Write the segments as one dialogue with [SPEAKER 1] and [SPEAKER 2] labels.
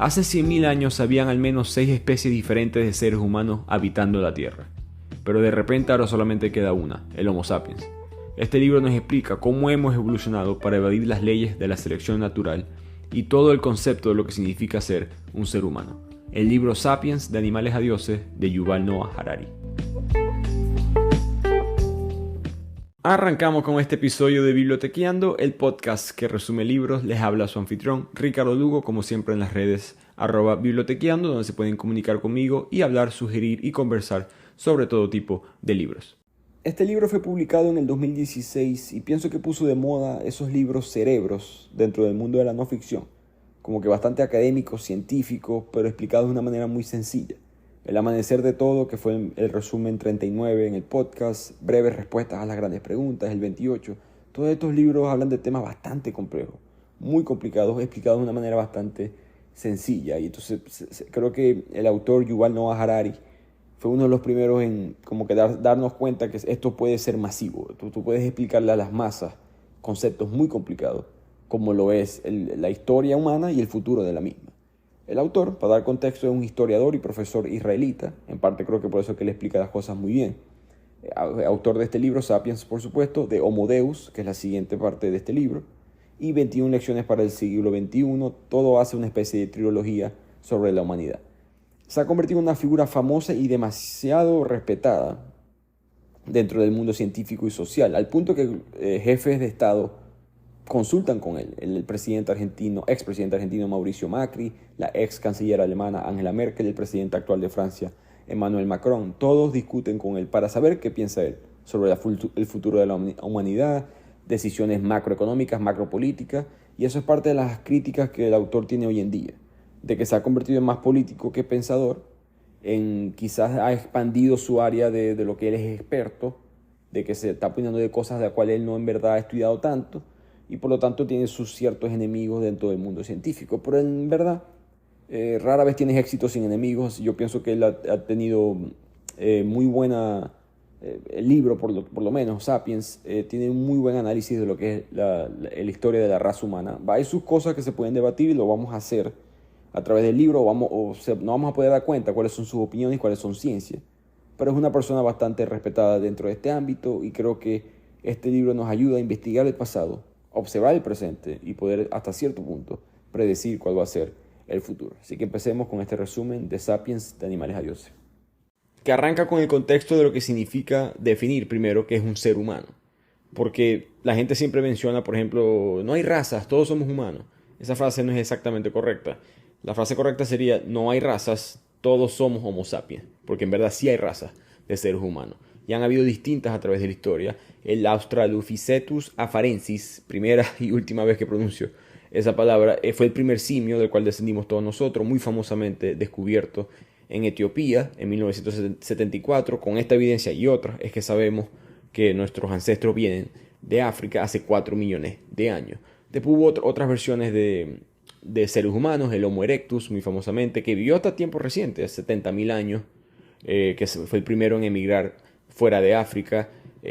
[SPEAKER 1] Hace 100.000 años habían al menos 6 especies diferentes de seres humanos habitando la Tierra, pero de repente ahora solamente queda una, el Homo sapiens. Este libro nos explica cómo hemos evolucionado para evadir las leyes de la selección natural y todo el concepto de lo que significa ser un ser humano. El libro Sapiens, de animales a dioses, de Yuval Noah Harari. Arrancamos con este episodio de Bibliotequeando, el podcast que resume libros. Les habla su anfitrión, Ricardo Lugo, como siempre en las redes @bibliotequeando, donde se pueden comunicar conmigo y hablar, sugerir y conversar sobre todo tipo de libros. Este libro fue publicado en el 2016 y pienso que puso de moda esos libros cerebros dentro del mundo de la no ficción, como que bastante académicos, científicos, pero explicados de una manera muy sencilla. El amanecer de todo, que fue el resumen 39 en el podcast, breves respuestas a las grandes preguntas, el 28. Todos estos libros hablan de temas bastante complejos, muy complicados, explicados de una manera bastante sencilla. Y entonces creo que el autor Yuval Noah Harari fue uno de los primeros en como que darnos cuenta que esto puede ser masivo. Tú puedes explicarle a las masas conceptos muy complicados, como lo es la historia humana y el futuro de la misma. El autor, para dar contexto, es un historiador y profesor israelita. En parte creo que por eso que le explica las cosas muy bien. Autor de este libro, Sapiens, por supuesto, de Homo Deus, que es la siguiente parte de este libro, y 21 lecciones para el siglo XXI. Todo hace una especie de trilogía sobre la humanidad. Se ha convertido en una figura famosa y demasiado respetada dentro del mundo científico y social, al punto que jefes de Estado consultan con él. El expresidente argentino Mauricio Macri, la ex canciller alemana Angela Merkel, el presidente actual de Francia Emmanuel Macron, todos discuten con él para saber qué piensa él sobre el futuro de la humanidad, decisiones macroeconómicas, macropolíticas, y eso es parte de las críticas que el autor tiene hoy en día, de que se ha convertido en más político que pensador, quizás ha expandido su área de lo que él es experto, de que se está opinando de cosas de las cuales él no en verdad ha estudiado tanto, y por lo tanto tiene sus ciertos enemigos dentro del mundo científico. Pero en verdad, rara vez tienes éxito sin enemigos. Yo pienso que él ha tenido muy buena... el libro, por lo menos, Sapiens, tiene un muy buen análisis de lo que es la historia de la raza humana. Hay sus cosas que se pueden debatir y lo vamos a hacer a través del libro. No vamos a poder dar cuenta cuáles son sus opiniones y cuáles son ciencias. Pero es una persona bastante respetada dentro de este ámbito y creo que este libro nos ayuda a investigar el pasado, observar el presente y poder hasta cierto punto predecir cuál va a ser el futuro. Así que empecemos con este resumen de Sapiens, de animales a dioses, que arranca con el contexto de lo que significa definir primero qué es un ser humano. Porque la gente siempre menciona, por ejemplo, no hay razas, todos somos humanos. Esa frase no es exactamente correcta. La frase correcta sería, no hay razas, todos somos Homo sapiens. Porque en verdad sí hay razas de seres humanos. Y han habido distintas a través de la historia. El Australopithecus afarensis, primera y última vez que pronuncio esa palabra, fue el primer simio del cual descendimos todos nosotros, muy famosamente descubierto en Etiopía en 1974. Con esta evidencia y otras es que sabemos que nuestros ancestros vienen de África hace 4 millones de años. Después hubo otras versiones de seres humanos, el Homo erectus, muy famosamente, que vivió hasta tiempos recientes, 70.000 años, que fue el primero en emigrar fuera de África.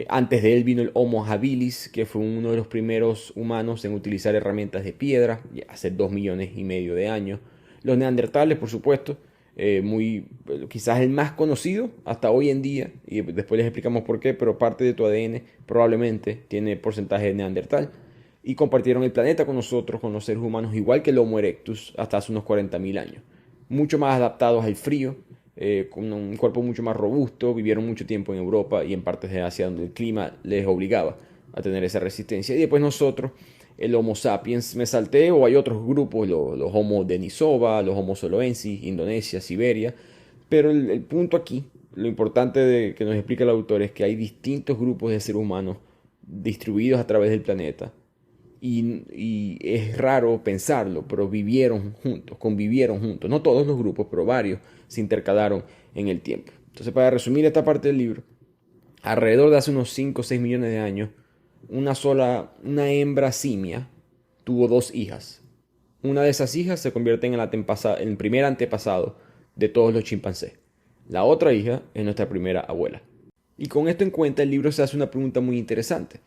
[SPEAKER 1] Antes de él vino el Homo habilis, que fue uno de los primeros humanos en utilizar herramientas de piedra, hace 2 millones y medio de años. Los neandertales, por supuesto, quizás el más conocido hasta hoy en día, y después les explicamos por qué, pero parte de tu ADN probablemente tiene porcentaje de neandertal, y compartieron el planeta con nosotros, con los seres humanos, igual que el Homo erectus, hasta hace unos 40.000 años. Mucho más adaptados al frío, con un cuerpo mucho más robusto, vivieron mucho tiempo en Europa y en partes de Asia donde el clima les obligaba a tener esa resistencia. Y después nosotros, el Homo sapiens, me salté, o hay otros grupos, los Homo denisova, los Homo soloensis, Indonesia, Siberia, pero el punto aquí, lo importante que nos explica el autor es que hay distintos grupos de seres humanos distribuidos a través del planeta. Y es raro pensarlo, pero vivieron juntos, convivieron juntos. No todos los grupos, pero varios se intercalaron en el tiempo. Entonces, para resumir esta parte del libro, alrededor de hace unos 5 o 6 millones de años, una hembra simia tuvo 2 hijas. Una de esas hijas se convierte en el primer antepasado de todos los chimpancés. La otra hija es nuestra primera abuela. Y con esto en cuenta, el libro se hace una pregunta muy interesante,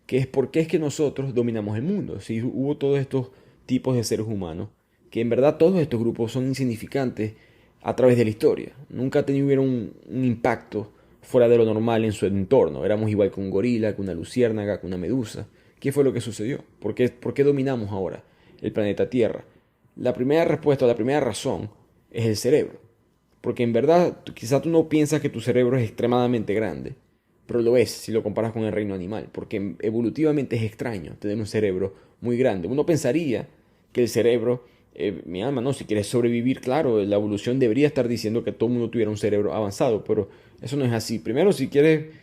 [SPEAKER 1] que es por qué es que nosotros dominamos el mundo. Si hubo todos estos tipos de seres humanos que en verdad todos estos grupos son insignificantes a través de la historia. Nunca tuvieron un impacto fuera de lo normal en su entorno. Éramos igual que un gorila, que una luciérnaga, que una medusa. ¿Qué fue lo que sucedió? ¿Por qué dominamos ahora el planeta Tierra? La primera respuesta, la primera razón es el cerebro. Porque en verdad, quizás tú no piensas que tu cerebro es extremadamente grande, pero lo es si lo comparas con el reino animal, porque evolutivamente es extraño tener un cerebro muy grande. Uno pensaría que el cerebro, mi alma, no, si quieres sobrevivir, claro, la evolución debería estar diciendo que todo el mundo tuviera un cerebro avanzado, pero eso no es así. Primero, si quieres,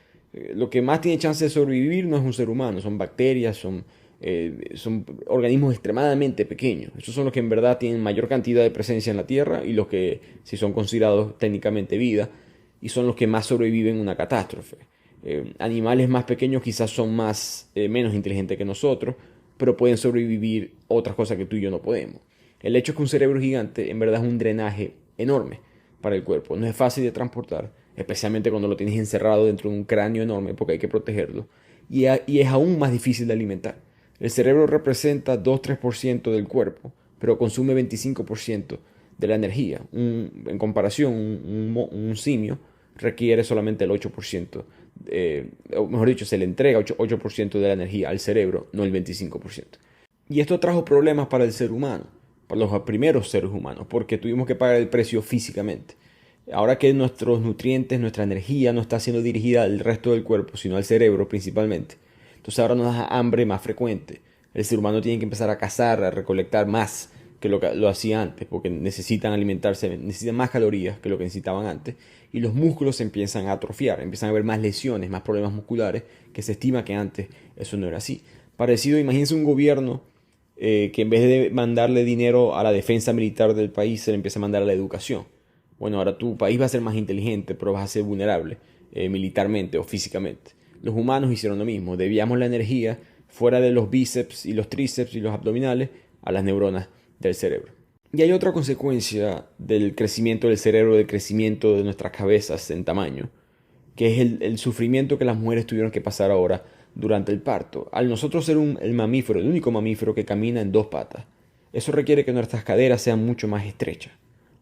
[SPEAKER 1] lo que más tiene chance de sobrevivir no es un ser humano, son bacterias, son organismos extremadamente pequeños. Esos son los que en verdad tienen mayor cantidad de presencia en la Tierra y los que, si son considerados técnicamente vida, y son los que más sobreviven en una catástrofe. Animales más pequeños quizás son menos inteligentes que nosotros, pero pueden sobrevivir otras cosas que tú y yo no podemos. El hecho es que un cerebro gigante en verdad es un drenaje enorme para el cuerpo. No es fácil de transportar, especialmente cuando lo tienes encerrado dentro de un cráneo enorme porque hay que protegerlo. Y es aún más difícil de alimentar. El cerebro representa 2-3% del cuerpo, pero consume 25% de la energía. En comparación, un simio requiere solamente el 8%. O mejor dicho, se le entrega 8% de la energía al cerebro, no el 25%. Y esto trajo problemas para el ser humano, para los primeros seres humanos, porque tuvimos que pagar el precio físicamente. Ahora que nuestros nutrientes, nuestra energía no está siendo dirigida al resto del cuerpo, sino al cerebro principalmente, entonces ahora nos da hambre más frecuente. El ser humano tiene que empezar a cazar, a recolectar más que lo hacía antes, porque necesitan alimentarse, necesitan más calorías que lo que necesitaban antes, y los músculos se empiezan a atrofiar, empiezan a haber más lesiones, más problemas musculares, que se estima que antes eso no era así. Parecido, imagínense un gobierno que en vez de mandarle dinero a la defensa militar del país, se le empieza a mandar a la educación. Bueno, ahora tu país va a ser más inteligente, pero vas a ser vulnerable militarmente o físicamente. Los humanos hicieron lo mismo, desviamos la energía fuera de los bíceps y los tríceps y los abdominales a las neuronas del cerebro. Y hay otra consecuencia del crecimiento del cerebro, del crecimiento de nuestras cabezas en tamaño, que es el sufrimiento que las mujeres tuvieron que pasar ahora durante el parto. Al nosotros ser el mamífero, el único mamífero que camina en dos patas, eso requiere que nuestras caderas sean mucho más estrechas,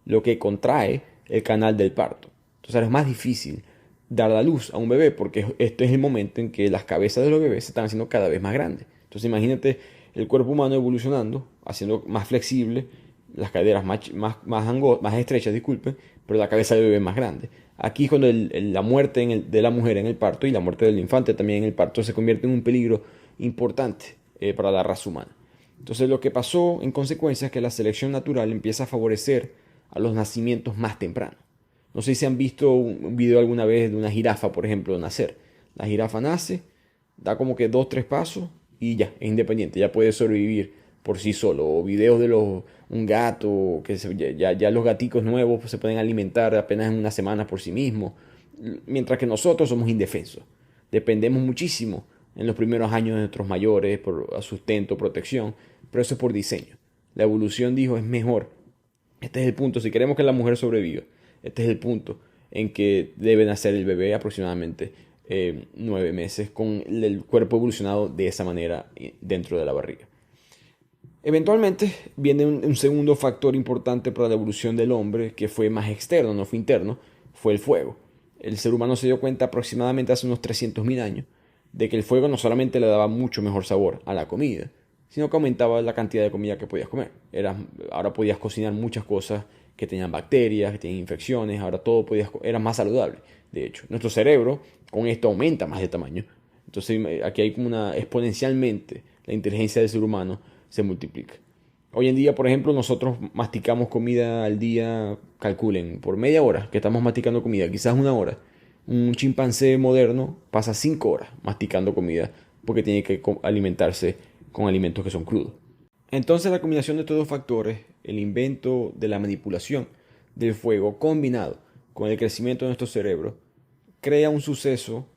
[SPEAKER 1] lo que contrae el canal del parto. Entonces es más difícil dar la luz a un bebé porque este es el momento en que las cabezas de los bebés se están haciendo cada vez más grandes. Entonces imagínate el cuerpo humano evolucionando, haciendo más flexible, las caderas más estrechas, disculpen, pero la cabeza del bebé más grande. Aquí cuando la muerte de la mujer en el parto y la muerte del infante también en el parto se convierte en un peligro importante para la raza humana. Entonces lo que pasó en consecuencia es que la selección natural empieza a favorecer a los nacimientos más tempranos. No sé si han visto un video alguna vez de una jirafa, por ejemplo, nacer. La jirafa nace, da como que 2-3 pasos y ya, es independiente, ya puede sobrevivir por sí solo. O videos de un gato, ya los gaticos nuevos se pueden alimentar apenas en una semana por sí mismos. Mientras que nosotros somos indefensos. Dependemos muchísimo en los primeros años de nuestros mayores por sustento, protección, pero eso es por diseño. La evolución dijo es mejor. Este es el punto, si queremos que la mujer sobreviva, este es el punto en que debe nacer el bebé aproximadamente 9 meses con el cuerpo evolucionado de esa manera dentro de la barriga. Eventualmente viene un segundo factor importante para la evolución del hombre que fue más externo, no fue interno, fue el fuego. El ser humano se dio cuenta aproximadamente hace unos 300.000 años de que el fuego no solamente le daba mucho mejor sabor a la comida, sino que aumentaba la cantidad de comida que podías comer. Ahora podías cocinar muchas cosas que tenían bacterias, que tenían infecciones, ahora todo era más saludable. De hecho, nuestro cerebro con esto aumenta más de tamaño. Entonces aquí hay como exponencialmente la inteligencia del ser humano se multiplica. Hoy en día, por ejemplo, nosotros masticamos comida al día, calculen, por media hora que estamos masticando comida, quizás una hora. Un chimpancé moderno pasa 5 horas masticando comida porque tiene que alimentarse con alimentos que son crudos. Entonces la combinación de estos dos factores, el invento de la manipulación del fuego combinado con el crecimiento de nuestro cerebro, crea un suceso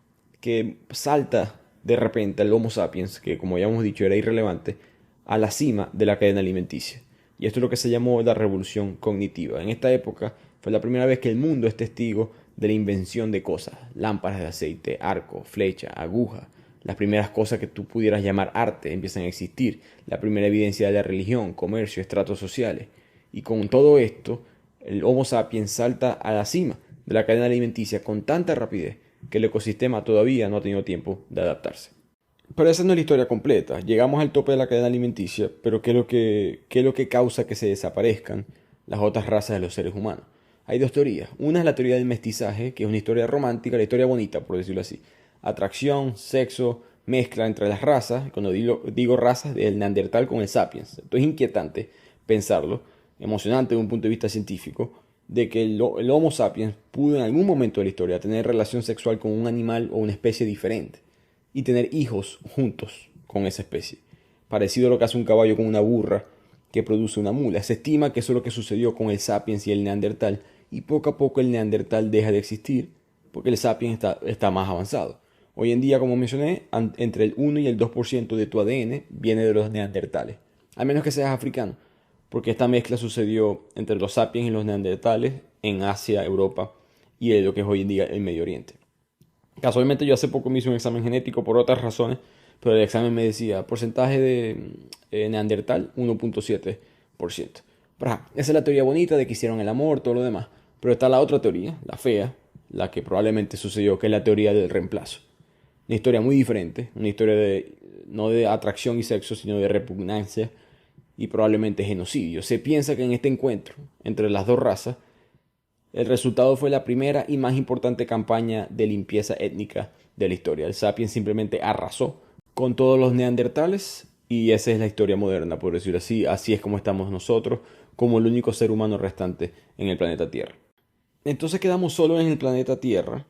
[SPEAKER 1] que salta de repente al Homo sapiens, que como ya hemos dicho era irrelevante, a la cima de la cadena alimenticia. Y esto es lo que se llamó la revolución cognitiva. En esta época fue la primera vez que el mundo es testigo de la invención de cosas, lámparas de aceite, arco, flecha, aguja. Las primeras cosas que tú pudieras llamar arte empiezan a existir. La primera evidencia de la religión, comercio, estratos sociales. Y con todo esto, el Homo sapiens salta a la cima de la cadena alimenticia con tanta rapidez que el ecosistema todavía no ha tenido tiempo de adaptarse. Pero esa no es la historia completa. Llegamos al tope de la cadena alimenticia, pero qué es lo que causa que se desaparezcan las otras razas de los seres humanos? Hay dos teorías. Una es la teoría del mestizaje, que es una historia romántica, la historia bonita, por decirlo así. Atracción, sexo, mezcla entre las razas. Cuando digo razas, del Neandertal con el Sapiens. Esto es inquietante pensarlo, emocionante desde un punto de vista científico, de que el Homo sapiens pudo en algún momento de la historia tener relación sexual con un animal o una especie diferente y tener hijos juntos con esa especie. Parecido a lo que hace un caballo con una burra que produce una mula. Se estima que eso es lo que sucedió con el Sapiens y el Neandertal, y poco a poco el Neandertal deja de existir porque el Sapiens está más avanzado. Hoy en día, como mencioné, entre el 1 y el 2% de tu ADN viene de los neandertales, a menos que seas africano, porque esta mezcla sucedió entre los Sapiens y los neandertales en Asia, Europa y en lo que es hoy en día el Medio Oriente. Casualmente yo hace poco me hice un examen genético por otras razones, pero el examen me decía porcentaje de neandertal 1.7%. Pero esa es la teoría bonita de que hicieron el amor, todo lo demás. Pero está la otra teoría, la fea, la que probablemente sucedió, que es la teoría del reemplazo. Una historia muy diferente, una historia no de atracción y sexo, sino de repugnancia y probablemente genocidio. Se piensa que en este encuentro entre las dos razas, el resultado fue la primera y más importante campaña de limpieza étnica de la historia. El Sapiens simplemente arrasó con todos los neandertales y esa es la historia moderna, por decirlo así. Así es como estamos nosotros, como el único ser humano restante en el planeta Tierra. Entonces quedamos solo en el planeta Tierra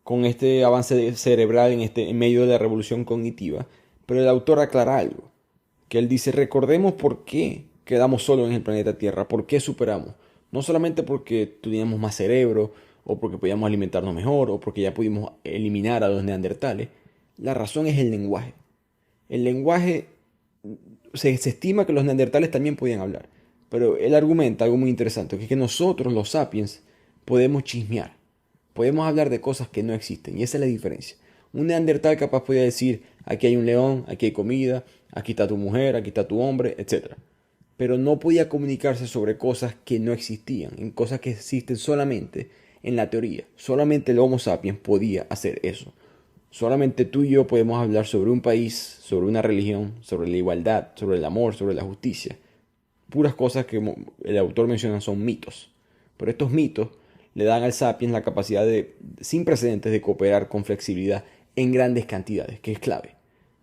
[SPEAKER 1] con este avance cerebral en medio de la revolución cognitiva, pero el autor aclara algo, que él dice, recordemos por qué quedamos solos en el planeta Tierra, por qué superamos. No solamente porque teníamos más cerebro, o porque podíamos alimentarnos mejor, o porque ya pudimos eliminar a los neandertales. La razón es el lenguaje. El lenguaje, se estima que los neandertales también podían hablar, pero él argumenta algo muy interesante, que es que nosotros, los sapiens, podemos chismear. Podemos hablar de cosas que no existen, y esa es la diferencia. Un neandertal capaz podía decir, aquí hay un león, aquí hay comida, aquí está tu mujer, aquí está tu hombre, etc. Pero no podía comunicarse sobre cosas que no existían, en cosas que existen solamente en la teoría. Solamente el Homo sapiens podía hacer eso. Solamente tú y yo podemos hablar sobre un país, sobre una religión, sobre la igualdad, sobre el amor, sobre la justicia. Puras cosas que el autor menciona son mitos. Pero estos mitos le dan al sapiens la capacidad sin precedentes de cooperar con flexibilidad en grandes cantidades, que es clave.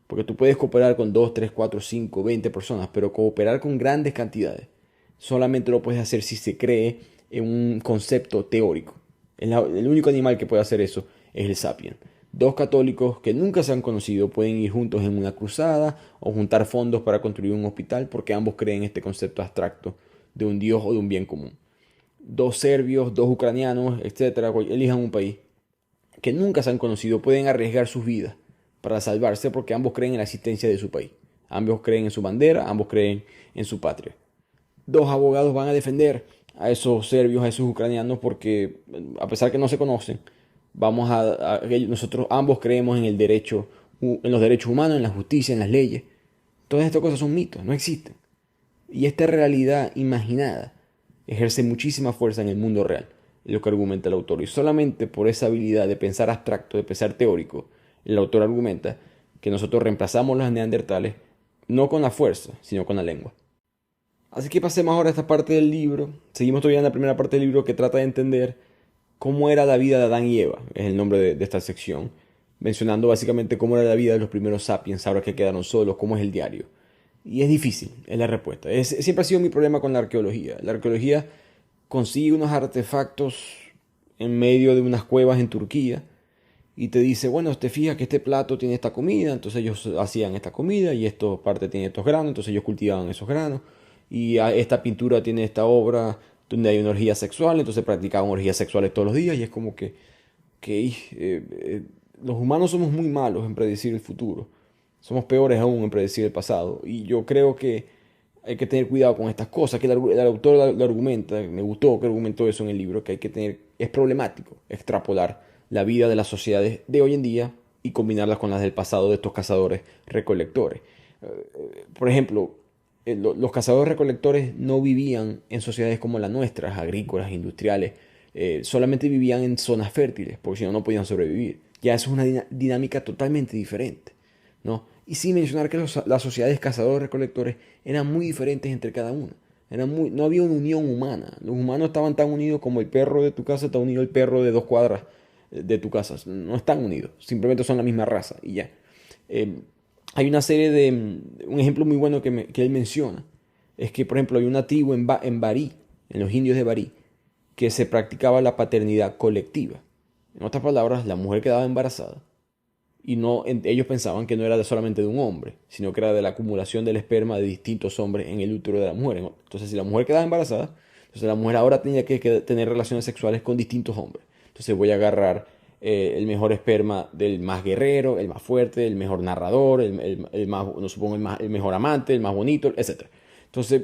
[SPEAKER 1] Porque tú puedes cooperar con 2, 3, 4, 5, 20 personas, pero cooperar con grandes cantidades solamente lo puedes hacer si se cree en un concepto teórico. El único animal que puede hacer eso es el sapiens. Dos católicos que nunca se han conocido pueden ir juntos en una cruzada o juntar fondos para construir un hospital porque ambos creen este concepto abstracto de un dios o de un bien común. Dos serbios, dos ucranianos, etcétera, elijan un país que nunca se han conocido, pueden arriesgar sus vidas para salvarse porque ambos creen en la existencia de su país. Ambos creen en su bandera, ambos creen en su patria. Dos abogados van a defender a esos serbios, a esos ucranianos, porque a pesar que no se conocen, nosotros ambos creemos en el derecho, en los derechos humanos, en la justicia, en las leyes. Todas estas cosas son mitos, no existen. Y esta realidad imaginada ejerce muchísima fuerza en el mundo real, es lo que argumenta el autor. Y solamente por esa habilidad de pensar abstracto, de pensar teórico, el autor argumenta que nosotros reemplazamos los neandertales no con la fuerza, sino con la lengua. Así que pasemos ahora a esta parte del libro. Seguimos todavía en la primera parte del libro que trata de entender cómo era la vida de Adán y Eva, es el nombre de esta sección, mencionando básicamente cómo era la vida de los primeros sapiens ahora que quedaron solos, cómo es el diario. Y es difícil, es la respuesta. Siempre ha sido mi problema con la arqueología. La arqueología consigue unos artefactos en medio de unas cuevas en Turquía y te dice, bueno, te fijas que este plato tiene esta comida, entonces ellos hacían esta comida y esta parte tiene estos granos, entonces ellos cultivaban esos granos. Y esta pintura tiene esta obra donde hay una orgía sexual, entonces practicaban orgías sexuales todos los días y es como que los humanos somos muy malos en predecir el futuro. Somos peores aún en predecir el pasado. Y yo creo que hay que tener cuidado con estas cosas, que el autor lo argumenta, me gustó que argumentó eso en el libro, que hay que tener, es problemático extrapolar la vida de las sociedades de hoy en día y combinarlas con las del pasado de estos cazadores recolectores. Por ejemplo, los cazadores-recolectores no vivían en sociedades como las nuestras, agrícolas, industriales. Solamente vivían en zonas fértiles, porque si no, no podían sobrevivir. Ya eso es una dinámica totalmente diferente, ¿no? Y sin mencionar que las sociedades cazadores-recolectores eran muy diferentes entre cada una. No había una unión humana. Los humanos estaban tan unidos como el perro de tu casa está unido el perro de 2 cuadras de tu casa. No están unidos, simplemente son la misma raza y ya. Hay una serie un ejemplo muy bueno que él menciona, es que por ejemplo hay una tribu en Barí, en los indios de Barí, que se practicaba la paternidad colectiva. En otras palabras, la mujer quedaba embarazada y ellos pensaban que no era solamente de un hombre, sino que era de la acumulación del esperma de distintos hombres en el útero de la mujer. Entonces, si la mujer quedaba embarazada, entonces la mujer ahora tenía que tener relaciones sexuales con distintos hombres. Entonces voy a agarrar el mejor esperma del más guerrero, el más fuerte, el mejor narrador, el más, no supongo, el mejor amante, el más bonito, etc. Entonces,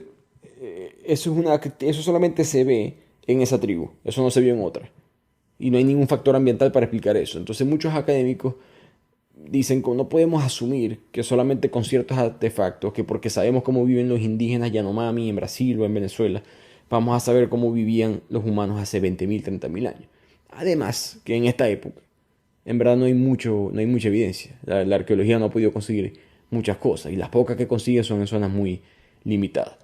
[SPEAKER 1] eso solamente se ve en esa tribu, eso no se vio en otra. Y no hay ningún factor ambiental para explicar eso. Entonces muchos académicos dicen que no podemos asumir que solamente con ciertos artefactos, que porque sabemos cómo viven los indígenas Yanomami en Brasil o en Venezuela, vamos a saber cómo vivían los humanos hace 20.000, 30.000 años. Además, que en esta época, en verdad no hay mucha evidencia. La arqueología no ha podido conseguir muchas cosas y las pocas que consigue son en zonas muy limitadas.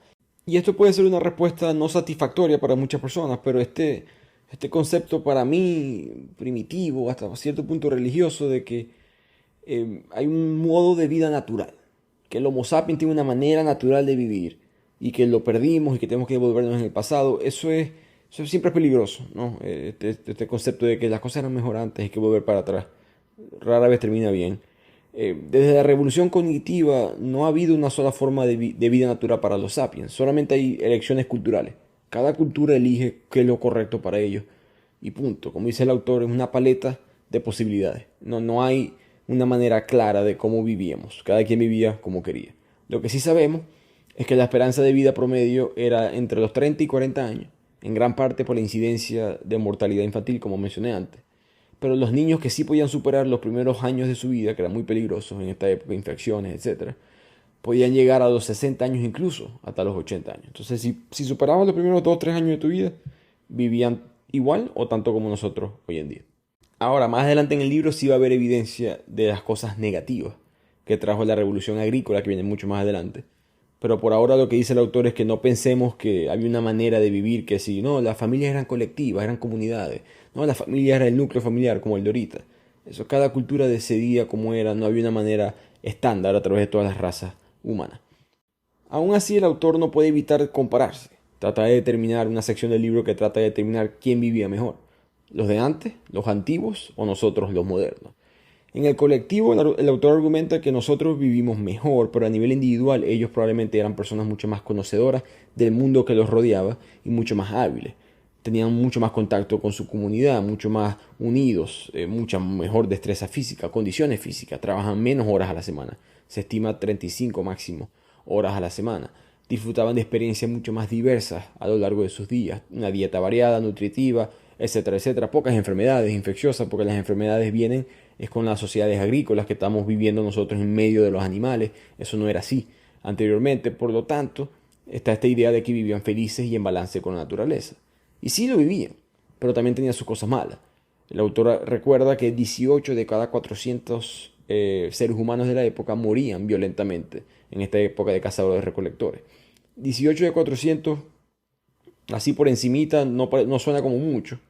[SPEAKER 1] Y esto puede ser una respuesta no satisfactoria para muchas personas, pero este concepto para mí primitivo, hasta cierto punto religioso, de que hay un modo de vida natural, que el Homo sapiens tiene una manera natural de vivir y que lo perdimos y que tenemos que devolvernos en el pasado, eso siempre es peligroso, ¿no? Este concepto de que las cosas eran mejor antes y hay que volver para atrás, rara vez termina bien. Desde la revolución cognitiva no ha habido una sola forma de vida natural para los sapiens, solamente hay elecciones culturales. Cada cultura elige qué es lo correcto para ellos y punto. Como dice el autor, es una paleta de posibilidades. No hay una manera clara de cómo vivíamos. Cada quien vivía como quería. Lo que sí sabemos es que la esperanza de vida promedio era entre los 30 y 40 años, en gran parte por la incidencia de mortalidad infantil, como mencioné antes. Pero los niños que sí podían superar los primeros años de su vida, que eran muy peligrosos en esta época, infecciones, etc., podían llegar a los 60 años incluso, hasta los 80 años. Entonces, si superaban los primeros 2 o 3 años de tu vida, vivían igual o tanto como nosotros hoy en día. Ahora, más adelante en el libro sí va a haber evidencia de las cosas negativas que trajo la revolución agrícola, que viene mucho más adelante. Pero por ahora lo que dice el autor es que no pensemos que había una manera de vivir que si, no, las familias eran colectivas, eran comunidades. No, la familia era el núcleo familiar, como el de ahorita. Eso, cada cultura decidía cómo era, no había una manera estándar a través de todas las razas humanas. Aún así, el autor no puede evitar compararse. Trata de determinar una sección del libro que trata de determinar quién vivía mejor. ¿Los de antes, los antiguos o nosotros, los modernos? En el colectivo, el autor argumenta que nosotros vivimos mejor, pero a nivel individual ellos probablemente eran personas mucho más conocedoras del mundo que los rodeaba y mucho más hábiles. Tenían mucho más contacto con su comunidad, mucho más unidos, mucha mejor destreza física, condiciones físicas, trabajan menos horas a la semana. Se estima 35 máximo horas a la semana. Disfrutaban de experiencias mucho más diversas a lo largo de sus días, una dieta variada, nutritiva, etcétera, etcétera. Pocas enfermedades infecciosas, porque las enfermedades vienen es con las sociedades agrícolas que estamos viviendo nosotros en medio de los animales. Eso no era así anteriormente, por lo tanto, está esta idea de que vivían felices y en balance con la naturaleza. Y sí lo vivían, pero también tenía sus cosas malas. El autor recuerda que 18 de cada 400 seres humanos de la época morían violentamente en esta época de cazadores-recolectores. 18 de 400, así por encimita, no suena como mucho,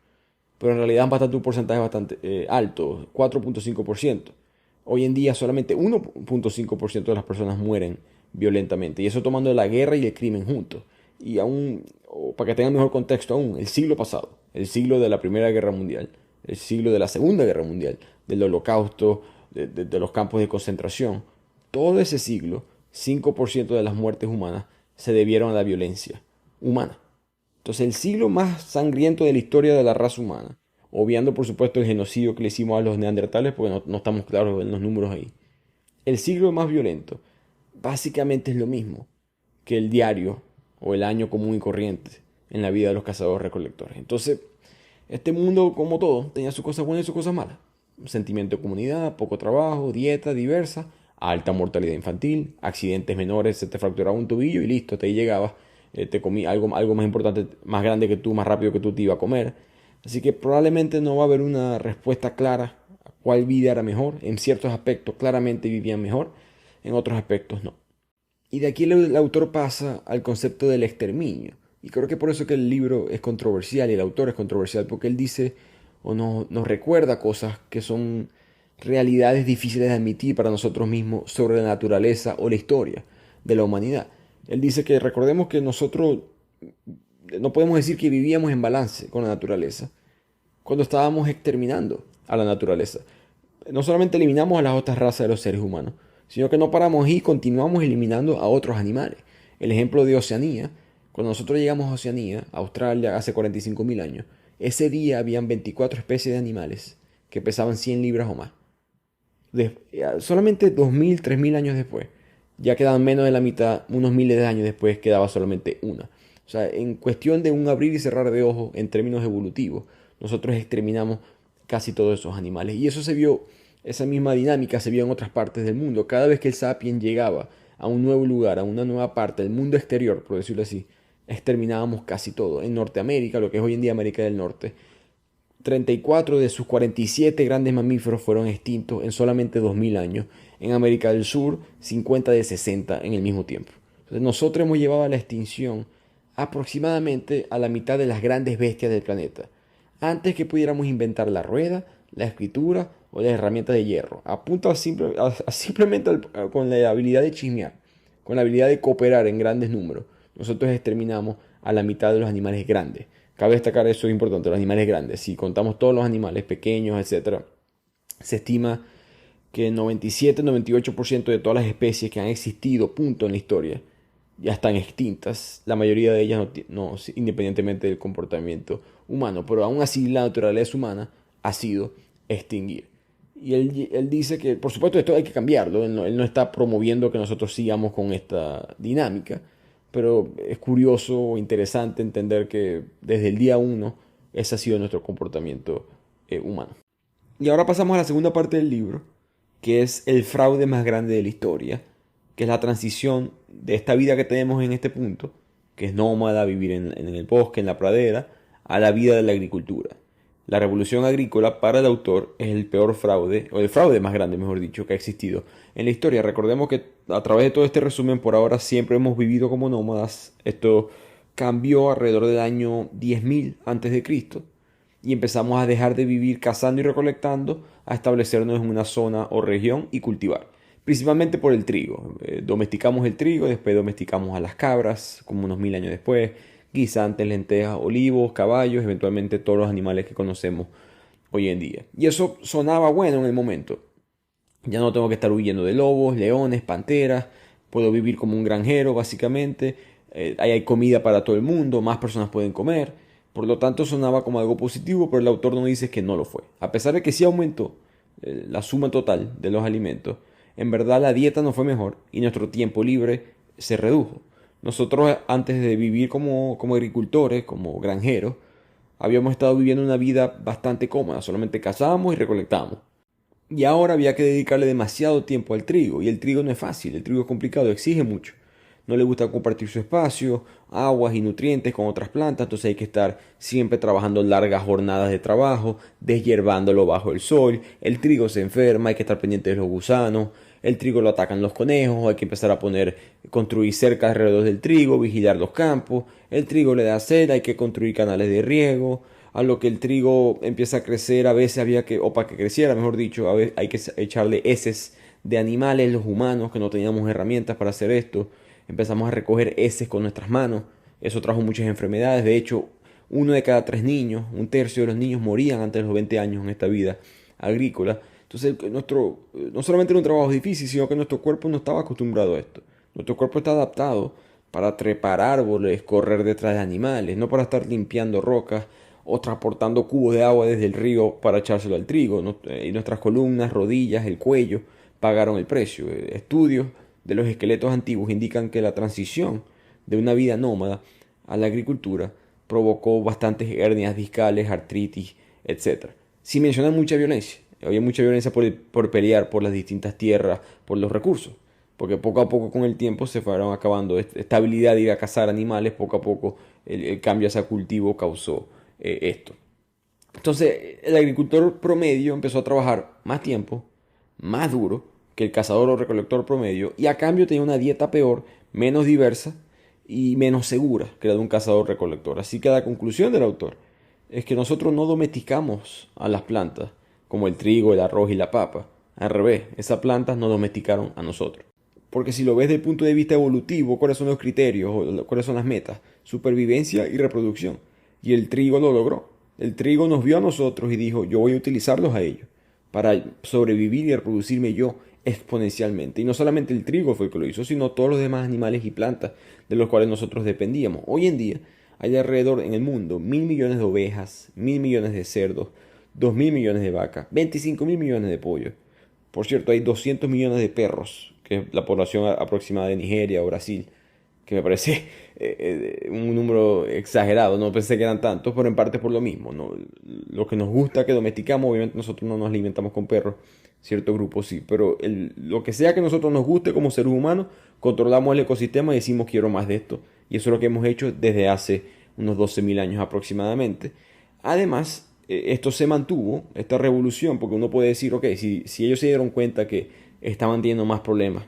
[SPEAKER 1] pero en realidad es un porcentaje bastante alto, 4.5%. Hoy en día solamente 1.5% de las personas mueren violentamente, y eso tomando la guerra y el crimen juntos. Y aún, para que tengan mejor contexto aún, el siglo pasado, el siglo de la Primera Guerra Mundial, el siglo de la Segunda Guerra Mundial, del Holocausto, de los campos de concentración, todo ese siglo, 5% de las muertes humanas se debieron a la violencia humana. Entonces, el siglo más sangriento de la historia de la raza humana, obviando por supuesto el genocidio que le hicimos a los neandertales, porque no estamos claros en los números ahí, el siglo más violento básicamente es lo mismo que el diario o el año común y corriente en la vida de los cazadores-recolectores. Entonces, este mundo, como todo, tenía sus cosas buenas y sus cosas malas. Un sentimiento de comunidad, poco trabajo, dieta diversa, alta mortalidad infantil, accidentes menores, se te fracturaba un tobillo y listo, hasta ahí llegabas, te comí algo más importante, más grande que tú, más rápido que tú te iba a comer. Así que probablemente no va a haber una respuesta clara a cuál vida era mejor. En ciertos aspectos claramente vivían mejor, en otros aspectos no. Y de aquí el autor pasa al concepto del exterminio. Y creo que por eso que el libro es controversial y el autor es controversial, porque él dice o nos recuerda cosas que son realidades difíciles de admitir para nosotros mismos sobre la naturaleza o la historia de la humanidad. Él dice que recordemos que nosotros no podemos decir que vivíamos en balance con la naturaleza cuando estábamos exterminando a la naturaleza. No solamente eliminamos a las otras razas de los seres humanos, sino que no paramos y continuamos eliminando a otros animales. El ejemplo de Oceanía, cuando nosotros llegamos a Oceanía, a Australia, hace 45.000 años, ese día habían 24 especies de animales que pesaban 100 libras o más. Solamente 2.000, 3.000 años después, ya quedaban menos de la mitad, unos miles de años después quedaba solamente una. O sea, en cuestión de un abrir y cerrar de ojos en términos evolutivos, nosotros exterminamos casi todos esos animales. Y eso se vio, esa misma dinámica se vio en otras partes del mundo. Cada vez que el sapien llegaba a un nuevo lugar, a una nueva parte del mundo exterior, por decirlo así, exterminábamos casi todo. En Norteamérica, lo que es hoy en día América del Norte, 34 de sus 47 grandes mamíferos fueron extintos en solamente 2000 años. En América del Sur, 50 de 60 en el mismo tiempo. Entonces, nosotros hemos llevado a la extinción aproximadamente a la mitad de las grandes bestias del planeta, antes que pudiéramos inventar la rueda, la escritura o las herramientas de hierro. Apunta simplemente con la habilidad de chismear, con la habilidad de cooperar en grandes números. Nosotros exterminamos a la mitad de los animales grandes. Cabe destacar, eso es importante, los animales grandes. Si contamos todos los animales pequeños, etc., se estima que el 97-98% de todas las especies que han existido, punto, en la historia, ya están extintas. La mayoría de ellas independientemente del comportamiento humano. Pero aún así la naturaleza humana ha sido extinguir. Y él dice que, por supuesto, esto hay que cambiarlo. Él no está promoviendo que nosotros sigamos con esta dinámica. Pero es curioso o interesante entender que desde el día uno ese ha sido nuestro comportamiento humano. Y ahora pasamos a la segunda parte del libro, que es el fraude más grande de la historia, que es la transición de esta vida que tenemos en este punto, que es nómada, vivir en el bosque, en la pradera, a la vida de la agricultura. La revolución agrícola para el autor es el peor fraude, o el fraude más grande, mejor dicho, que ha existido en la historia. Recordemos que a través de todo este resumen, por ahora siempre hemos vivido como nómadas. Esto cambió alrededor del año 10.000 a.C. y empezamos a dejar de vivir cazando y recolectando a establecernos en una zona o región y cultivar. Principalmente por el trigo. Domesticamos el trigo, después domesticamos a las cabras, como unos 1000 años después. Guisantes, lentejas, olivos, caballos, eventualmente todos los animales que conocemos hoy en día. Y eso sonaba bueno en el momento. Ya no tengo que estar huyendo de lobos, leones, panteras. Puedo vivir como un granjero, básicamente. Hay comida para todo el mundo, más personas pueden comer. Por lo tanto, sonaba como algo positivo, pero el autor nos dice que no lo fue. A pesar de que sí aumentó la suma total de los alimentos, en verdad la dieta no fue mejor y nuestro tiempo libre se redujo. Nosotros, antes de vivir como agricultores, como granjeros, habíamos estado viviendo una vida bastante cómoda. Solamente cazábamos y recolectábamos. Y ahora había que dedicarle demasiado tiempo al trigo. Y el trigo no es fácil, el trigo es complicado, exige mucho. No le gusta compartir su espacio, aguas y nutrientes con otras plantas, entonces hay que estar siempre trabajando largas jornadas de trabajo, deshiervándolo bajo el sol. El trigo se enferma, hay que estar pendiente de los gusanos. El trigo lo atacan los conejos, hay que empezar a construir cercas alrededor del trigo, vigilar los campos. El trigo le da sed, hay que construir canales de riego. A lo que el trigo empieza a crecer, a veces o para que creciera, mejor dicho, a veces hay que echarle heces de animales, los humanos, que no teníamos herramientas para hacer esto. Empezamos a recoger heces con nuestras manos. Eso trajo muchas enfermedades. De hecho, 1 de cada 3 niños, un tercio de los niños morían antes de los 20 años en esta vida agrícola. Entonces, no solamente era un trabajo difícil, sino que nuestro cuerpo no estaba acostumbrado a esto. Nuestro cuerpo está adaptado para trepar árboles, correr detrás de animales, no para estar limpiando rocas o transportando cubos de agua desde el río para echárselo al trigo. Y nuestras columnas, rodillas, el cuello pagaron el precio. Estudios de los esqueletos antiguos indican que la transición de una vida nómada a la agricultura provocó bastantes hernias discales, artritis, etc. Sin mencionar mucha violencia. Había mucha violencia por pelear por las distintas tierras, por los recursos. Porque poco a poco con el tiempo se fueron acabando esta habilidad de ir a cazar animales, poco a poco el cambio hacia cultivo causó esto. Entonces el agricultor promedio empezó a trabajar más tiempo, más duro que el cazador o recolector promedio y a cambio tenía una dieta peor, menos diversa y menos segura que la de un cazador recolector. Así que la conclusión del autor es que nosotros no domesticamos a las plantas como el trigo, el arroz y la papa. Al revés, esas plantas nos domesticaron a nosotros. Porque si lo ves desde el punto de vista evolutivo, ¿cuáles son los criterios o cuáles son las metas? Supervivencia y reproducción. Y el trigo lo logró. El trigo nos vio a nosotros y dijo, yo voy a utilizarlos a ellos para sobrevivir y reproducirme yo exponencialmente. Y no solamente el trigo fue el que lo hizo, sino todos los demás animales y plantas de los cuales nosotros dependíamos. Hoy en día hay alrededor en el mundo 1.000 millones de ovejas, 1.000 millones de cerdos, 2.000 millones de vacas, 25.000 millones de pollos. Por cierto, hay 200 millones de perros, que es la población aproximada de Nigeria o Brasil, que me parece un número exagerado. No pensé que eran tantos, pero en parte por lo mismo, ¿no? Lo que nos gusta que domesticamos, obviamente nosotros no nos alimentamos con perros, cierto grupo sí, pero lo que sea que nosotros nos guste como seres humanos, controlamos el ecosistema y decimos quiero más de esto. Y eso es lo que hemos hecho desde hace unos 12.000 años aproximadamente. Además, esto se mantuvo, esta revolución, porque uno puede decir, ok, si ellos se dieron cuenta que estaban teniendo más problemas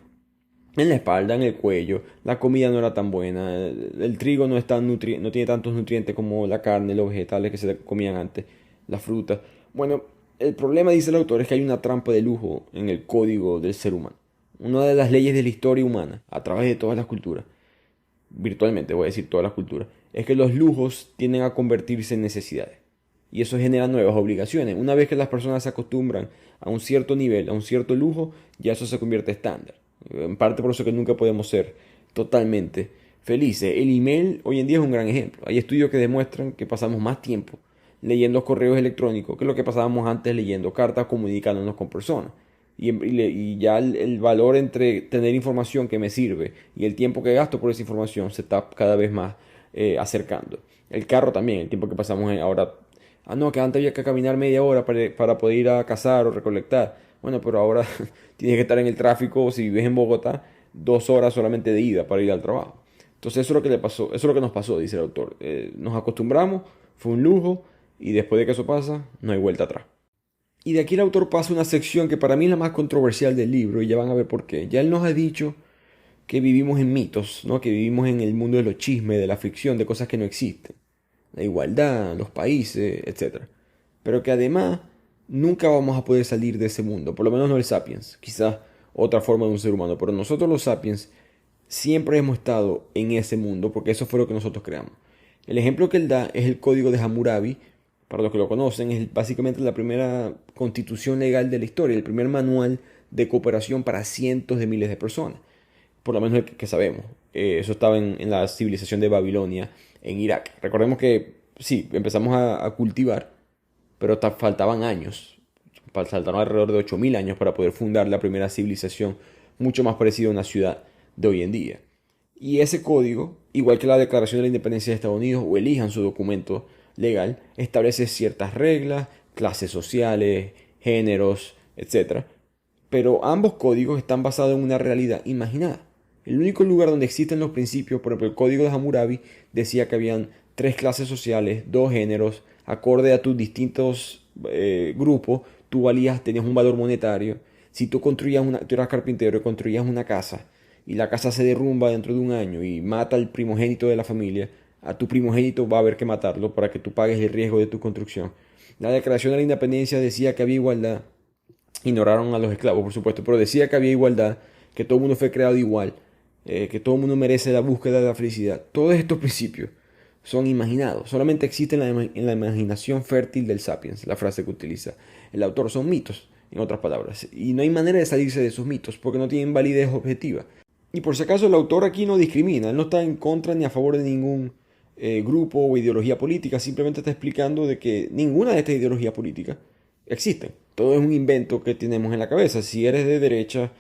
[SPEAKER 1] en la espalda, en el cuello, la comida no era tan buena, el trigo no tiene tantos nutrientes como la carne, los vegetales que se comían antes, la fruta. Bueno, el problema, dice el autor, es que hay una trampa de lujo en el código del ser humano. Una de las leyes de la historia humana, a través de todas las culturas, virtualmente voy a decir todas las culturas, es que los lujos tienden a convertirse en necesidades. Y eso genera nuevas obligaciones. Una vez que las personas se acostumbran a un cierto nivel, a un cierto lujo, ya eso se convierte en estándar. En parte por eso que nunca podemos ser totalmente felices. El email hoy en día es un gran ejemplo. Hay estudios que demuestran que pasamos más tiempo leyendo correos electrónicos que lo que pasábamos antes leyendo cartas, comunicándonos con personas. Y ya el valor entre tener información que me sirve y el tiempo que gasto por esa información se está cada vez más acercando. El carro también, el tiempo que pasamos ahora. Ah, no, que antes había que caminar media hora para poder ir a cazar o recolectar. Bueno, pero ahora tienes que estar en el tráfico, si vives en Bogotá, 2 horas solamente de ida para ir al trabajo. Entonces eso es lo que le pasó, eso es lo que nos pasó, dice el autor. Nos acostumbramos, fue un lujo, y después de que eso pasa, no hay vuelta atrás. Y de aquí el autor pasa a una sección que para mí es la más controversial del libro, y ya van a ver por qué. Ya él nos ha dicho que vivimos en mitos, ¿no? Que vivimos en el mundo de los chismes, de la ficción, de cosas que no existen. La igualdad, los países, etc. Pero que además nunca vamos a poder salir de ese mundo, por lo menos no el Sapiens, quizás otra forma de un ser humano, pero nosotros los Sapiens siempre hemos estado en ese mundo porque eso fue lo que nosotros creamos. El ejemplo que él da es el Código de Hammurabi. Para los que lo conocen, es básicamente la primera constitución legal de la historia, el primer manual de cooperación para cientos de miles de personas, por lo menos el que sabemos. Eso estaba en la civilización de Babilonia, en Irak. Recordemos que sí, empezamos a cultivar, pero faltaban años. Faltaron alrededor de 8.000 años para poder fundar la primera civilización, mucho más parecida a una ciudad de hoy en día. Y ese código, igual que la Declaración de la Independencia de Estados Unidos, o elijan su documento legal, establece ciertas reglas, clases sociales, géneros, etc. Pero ambos códigos están basados en una realidad imaginada. El único lugar donde existen los principios, por ejemplo, el Código de Hammurabi decía que habían 3 clases sociales, 2 géneros, acorde a tus distintos grupos, tú tenías un valor monetario. Si tú tú eras carpintero y construías una casa, y la casa se derrumba dentro de un año y mata al primogénito de la familia, a tu primogénito va a haber que matarlo para que tú pagues el riesgo de tu construcción. La Declaración de la Independencia decía que había igualdad. Ignoraron a los esclavos, por supuesto, pero decía que había igualdad, que todo el mundo fue creado igual, que todo el mundo merece la búsqueda de la felicidad. Todos estos principios son imaginados, solamente existen en la imaginación fértil del Sapiens, la frase que utiliza el autor. Son mitos, en otras palabras, y no hay manera de salirse de esos mitos porque no tienen validez objetiva. Y por si acaso el autor aquí no discrimina, él no está en contra ni a favor de ningún grupo o ideología política, simplemente está explicando de que ninguna de estas ideologías políticas existen. Todo es un invento que tenemos en la cabeza. Si eres de derecha,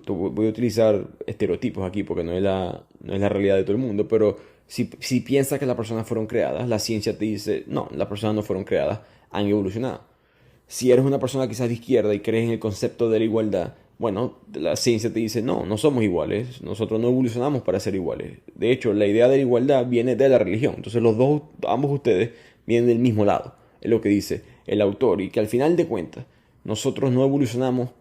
[SPEAKER 1] voy a utilizar estereotipos aquí porque no es la realidad de todo el mundo, pero si piensas que las personas fueron creadas, la ciencia te dice, no, las personas no fueron creadas, han evolucionado. Si eres una persona quizás de izquierda y crees en el concepto de la igualdad, bueno, la ciencia te dice, no somos iguales, nosotros no evolucionamos para ser iguales. De hecho, la idea de la igualdad viene de la religión. Entonces ambos ustedes vienen del mismo lado, es lo que dice el autor, y que al final de cuentas, nosotros no evolucionamos,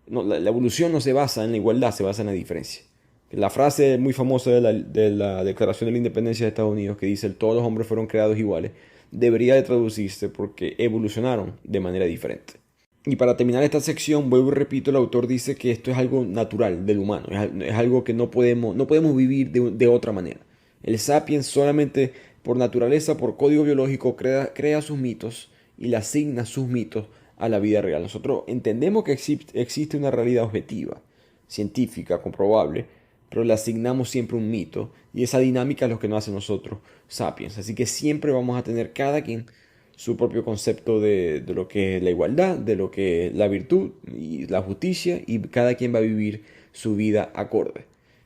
[SPEAKER 1] no, la evolución no se basa en la igualdad, se basa en la diferencia. La frase muy famosa de la Declaración de la Independencia de Estados Unidos, que dice todos los hombres fueron creados iguales, debería de traducirse porque evolucionaron de manera diferente. Y para terminar esta sección, vuelvo y repito, el autor dice que esto es algo natural del humano, es algo que no podemos vivir de otra manera. El sapiens solamente por naturaleza, por código biológico, crea sus mitos y le asigna sus mitos a la vida real. Nosotros entendemos que existe una realidad objetiva, científica, comprobable, pero le asignamos siempre un mito, y esa dinámica es lo que nos hace nosotros sapiens. Así que siempre vamos a tener cada quien su propio concepto de lo que es la igualdad, de lo que es la virtud y la justicia, y cada quien va a vivir su vida acorde.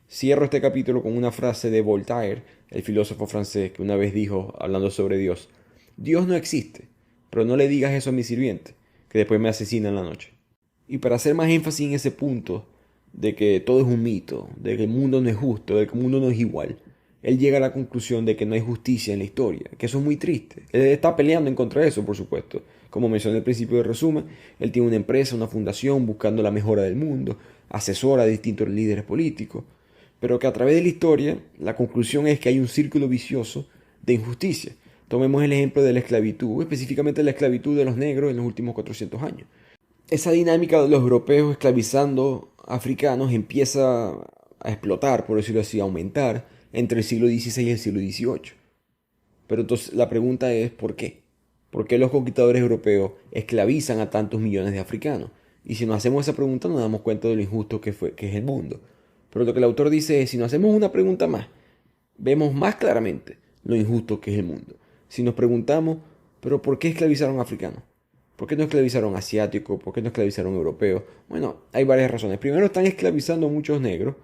[SPEAKER 1] Cierro este capítulo con una frase de Voltaire, el filósofo francés, que una vez dijo, hablando sobre Dios: Dios no existe, pero no le digas eso a mi sirviente, que después me asesina en la noche. Y para hacer más énfasis en ese punto, de que todo es un mito, de que el mundo no es justo, de que el mundo no es igual, él llega a la conclusión de que no hay justicia en la historia, que eso es muy triste. Él está peleando en contra de eso, por supuesto. Como mencioné al principio del resumen, él tiene una empresa, una fundación buscando la mejora del mundo, asesora a distintos líderes políticos, pero que a través de la historia la conclusión es que hay un círculo vicioso de injusticia. Tomemos el ejemplo de la esclavitud, específicamente la esclavitud de los negros en los últimos 400 años. Esa dinámica de los europeos esclavizando africanos empieza a explotar, por decirlo así, a aumentar entre el siglo XVI y el siglo XVIII. Pero entonces la pregunta es ¿por qué? ¿Por qué los conquistadores europeos esclavizan a tantos millones de africanos? Y si nos hacemos esa pregunta nos damos cuenta de lo injusto que es el mundo. Pero lo que el autor dice es, si nos hacemos una pregunta más, vemos más claramente lo injusto que es el mundo. Si nos preguntamos, ¿pero por qué esclavizaron a africanos? ¿Por qué no esclavizaron asiáticos? ¿Por qué no esclavizaron europeos? Bueno, hay varias razones. Primero, están esclavizando a muchos negros,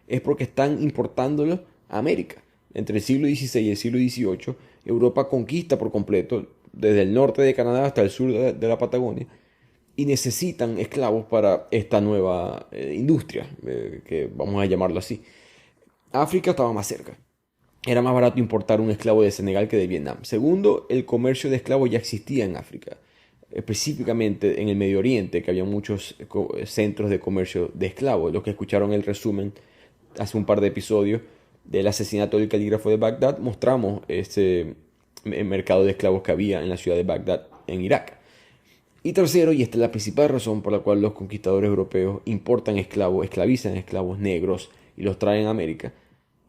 [SPEAKER 1] es porque están importándolos a América. Entre el siglo XVI y el siglo XVIII, Europa conquista por completo, desde el norte de Canadá hasta el sur de la Patagonia, y necesitan esclavos para esta nueva industria, que vamos a llamarlo así. África estaba más cerca. Era más barato importar un esclavo de Senegal que de Vietnam. Segundo, el comercio de esclavos ya existía en África, específicamente en el Medio Oriente, que había muchos centros de comercio de esclavos. Los que escucharon el resumen hace un par de episodios del asesinato del calígrafo de Bagdad, mostramos ese mercado de esclavos que había en la ciudad de Bagdad, en Irak. Y tercero, y esta es la principal razón por la cual los conquistadores europeos importan esclavos, esclavizan esclavos negros y los traen a América,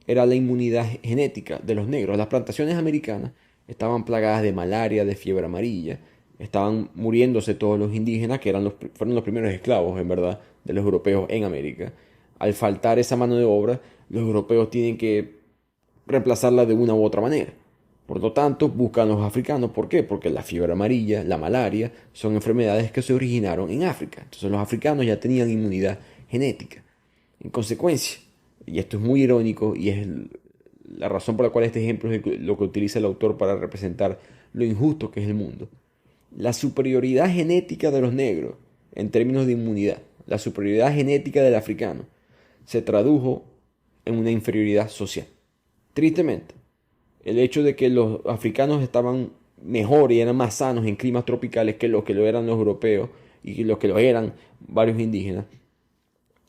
[SPEAKER 1] era la inmunidad genética de los negros. Las plantaciones americanas estaban plagadas de malaria, de fiebre amarilla, estaban muriéndose todos los indígenas, que fueron los primeros esclavos, en verdad, de los europeos en América. Al faltar esa mano de obra, los europeos tienen que reemplazarla de una u otra manera. Por lo tanto, buscan a los africanos. ¿Por qué? Porque la fiebre amarilla, la malaria, son enfermedades que se originaron en África. Entonces los africanos ya tenían inmunidad genética. En consecuencia, y esto es muy irónico y es la razón por la cual este ejemplo es lo que utiliza el autor para representar lo injusto que es el mundo. La superioridad genética de los negros en términos de inmunidad, la superioridad genética del africano, se tradujo en una inferioridad social. Tristemente, el hecho de que los africanos estaban mejor y eran más sanos en climas tropicales que lo eran los europeos y los que lo eran varios indígenas,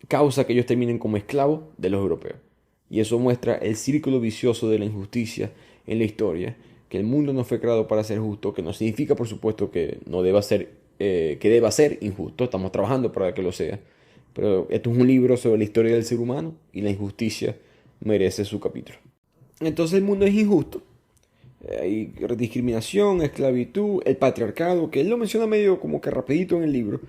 [SPEAKER 1] causa que ellos terminen como esclavos de los europeos. Y eso muestra el círculo vicioso de la injusticia en la historia, que el mundo no fue creado para ser justo, que no significa, por supuesto, que no deba ser, que deba ser injusto. Estamos trabajando para que lo sea. Pero esto es un libro sobre la historia del ser humano y la injusticia merece su capítulo. Entonces el mundo es injusto. Hay discriminación, esclavitud, el patriarcado, que él lo menciona medio como que rapidito en el libro,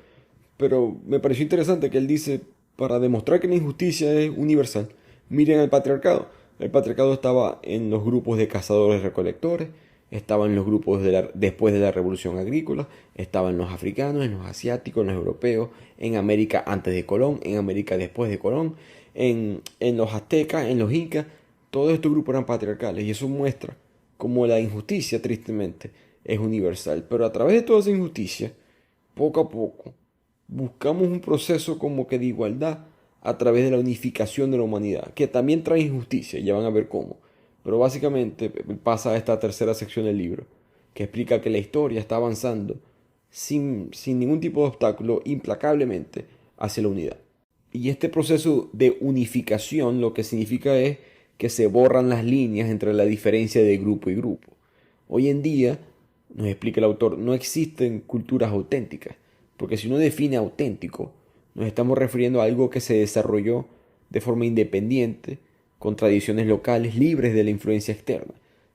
[SPEAKER 1] pero me pareció interesante que él dice, para demostrar que la injusticia es universal, miren el patriarcado. El patriarcado estaba en los grupos de cazadores-recolectores, estaba en los grupos después de la revolución agrícola, estaba en los africanos, en los asiáticos, en los europeos, en América antes de Colón, en América después de Colón, en los aztecas, en los incas. Todos estos grupos eran patriarcales y eso muestra cómo la injusticia, tristemente, es universal. Pero a través de toda esa injusticia, poco a poco, buscamos un proceso como que de igualdad a través de la unificación de la humanidad, que también trae injusticia, ya van a ver cómo. Pero básicamente pasa a esta tercera sección del libro, que explica que la historia está avanzando sin ningún tipo de obstáculo, implacablemente, hacia la unidad. Y este proceso de unificación lo que significa es que se borran las líneas entre la diferencia de grupo y grupo. Hoy en día, nos explica el autor, no existen culturas auténticas, porque si uno define auténtico, nos estamos refiriendo a algo que se desarrolló de forma independiente, con tradiciones locales libres de la influencia externa.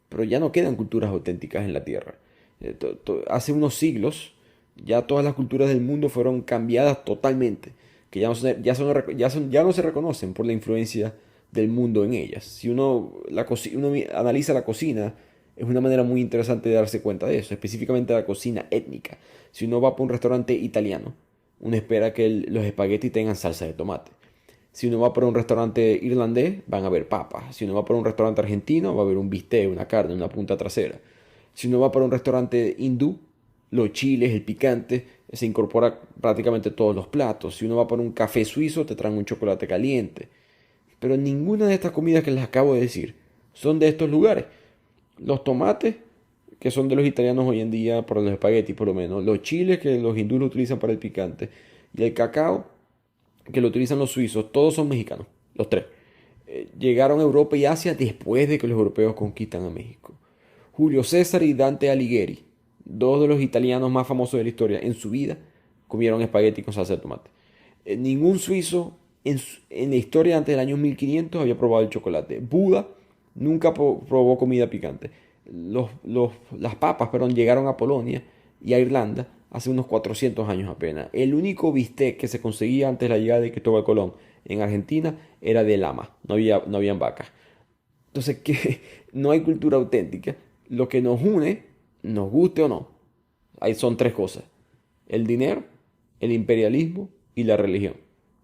[SPEAKER 1] Pero ya no quedan culturas auténticas en la Tierra. Hace unos siglos, ya todas las culturas del mundo fueron cambiadas totalmente, que ya no se reconocen por la influencia del mundo en ellas. Si uno analiza la cocina, es una manera muy interesante de darse cuenta de eso, específicamente la cocina étnica. Si uno va para un restaurante italiano, uno espera que los espaguetis tengan salsa de tomate. Si uno va para un restaurante irlandés, van a haber papas. Si uno va para un restaurante argentino, va a haber un bistec, una carne, una punta trasera. Si uno va para un restaurante hindú, los chiles, el picante, se incorpora prácticamente todos los platos. Si uno va para un café suizo, te traen un chocolate caliente. Pero ninguna de estas comidas que les acabo de decir son de estos lugares. Los tomates, que son de los italianos hoy en día, para los espaguetis por lo menos. Los chiles, que los hindúes lo utilizan para el picante. Y el cacao, que lo utilizan los suizos, todos son mexicanos, los tres. Llegaron a Europa y Asia después de que los europeos conquistan a México. Julio César y Dante Alighieri, dos de los italianos más famosos de la historia, en su vida comieron espagueti con salsa de tomate. Ningún suizo en la historia antes del año 1500 había probado el chocolate. Buda nunca probó comida picante. Las papas, perdón, llegaron a Polonia y a Irlanda hace unos 400 años apenas. El único bistec que se conseguía antes de la llegada de Cristóbal Colón en Argentina era de lama, no habían vacas. Entonces, que no hay cultura auténtica. Lo que nos une, nos guste o no, ahí son tres cosas: el dinero, el imperialismo y la religión.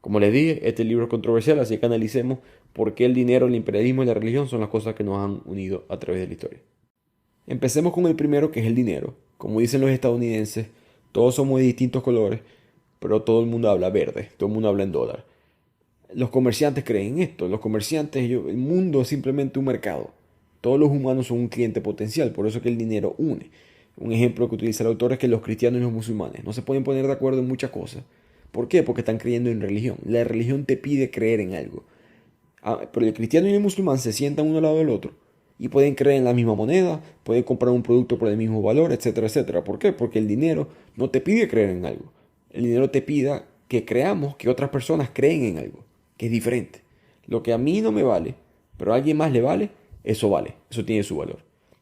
[SPEAKER 1] Como les dije, este libro es controversial, así que analicemos por qué el dinero, el imperialismo y la religión son las cosas que nos han unido a través de la historia. Empecemos con el primero, que es el dinero. Como dicen los estadounidenses, todos somos de distintos colores, pero todo el mundo habla verde, todo el mundo habla en dólar. Los comerciantes creen en esto. Los comerciantes, el mundo es simplemente un mercado. Todos los humanos son un cliente potencial, por eso es que el dinero une. Un ejemplo que utiliza el autor es que los cristianos y los musulmanes no se pueden poner de acuerdo en muchas cosas. ¿Por qué? Porque están creyendo en religión. La religión te pide creer en algo. Pero el cristiano y el musulmán se sientan uno al lado del otro y pueden creer en la misma moneda, pueden comprar un producto por el mismo valor, etcétera, etcétera. ¿Por qué? Porque el dinero no te pide creer en algo. El dinero te pide que creamos que otras personas creen en algo, que es diferente. Lo que a mí no me vale, pero a alguien más le vale, eso tiene su valor.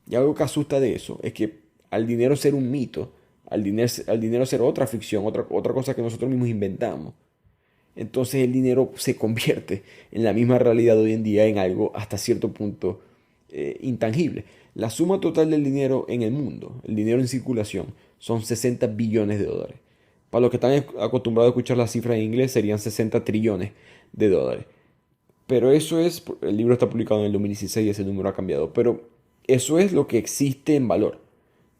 [SPEAKER 1] Y algo que asusta de eso es que al dinero ser un mito, al dinero ser otra ficción, otra cosa que nosotros mismos inventamos, entonces el dinero se convierte en la misma realidad hoy en día en algo hasta cierto punto intangible. La suma total del dinero en el mundo, el dinero en circulación, son 60 billones de dólares. Para los que están acostumbrados a escuchar las cifras en inglés, serían 60 trillones de dólares. Pero eso es, el libro está publicado en el 2016 y ese número ha cambiado, pero eso es lo que existe en valor.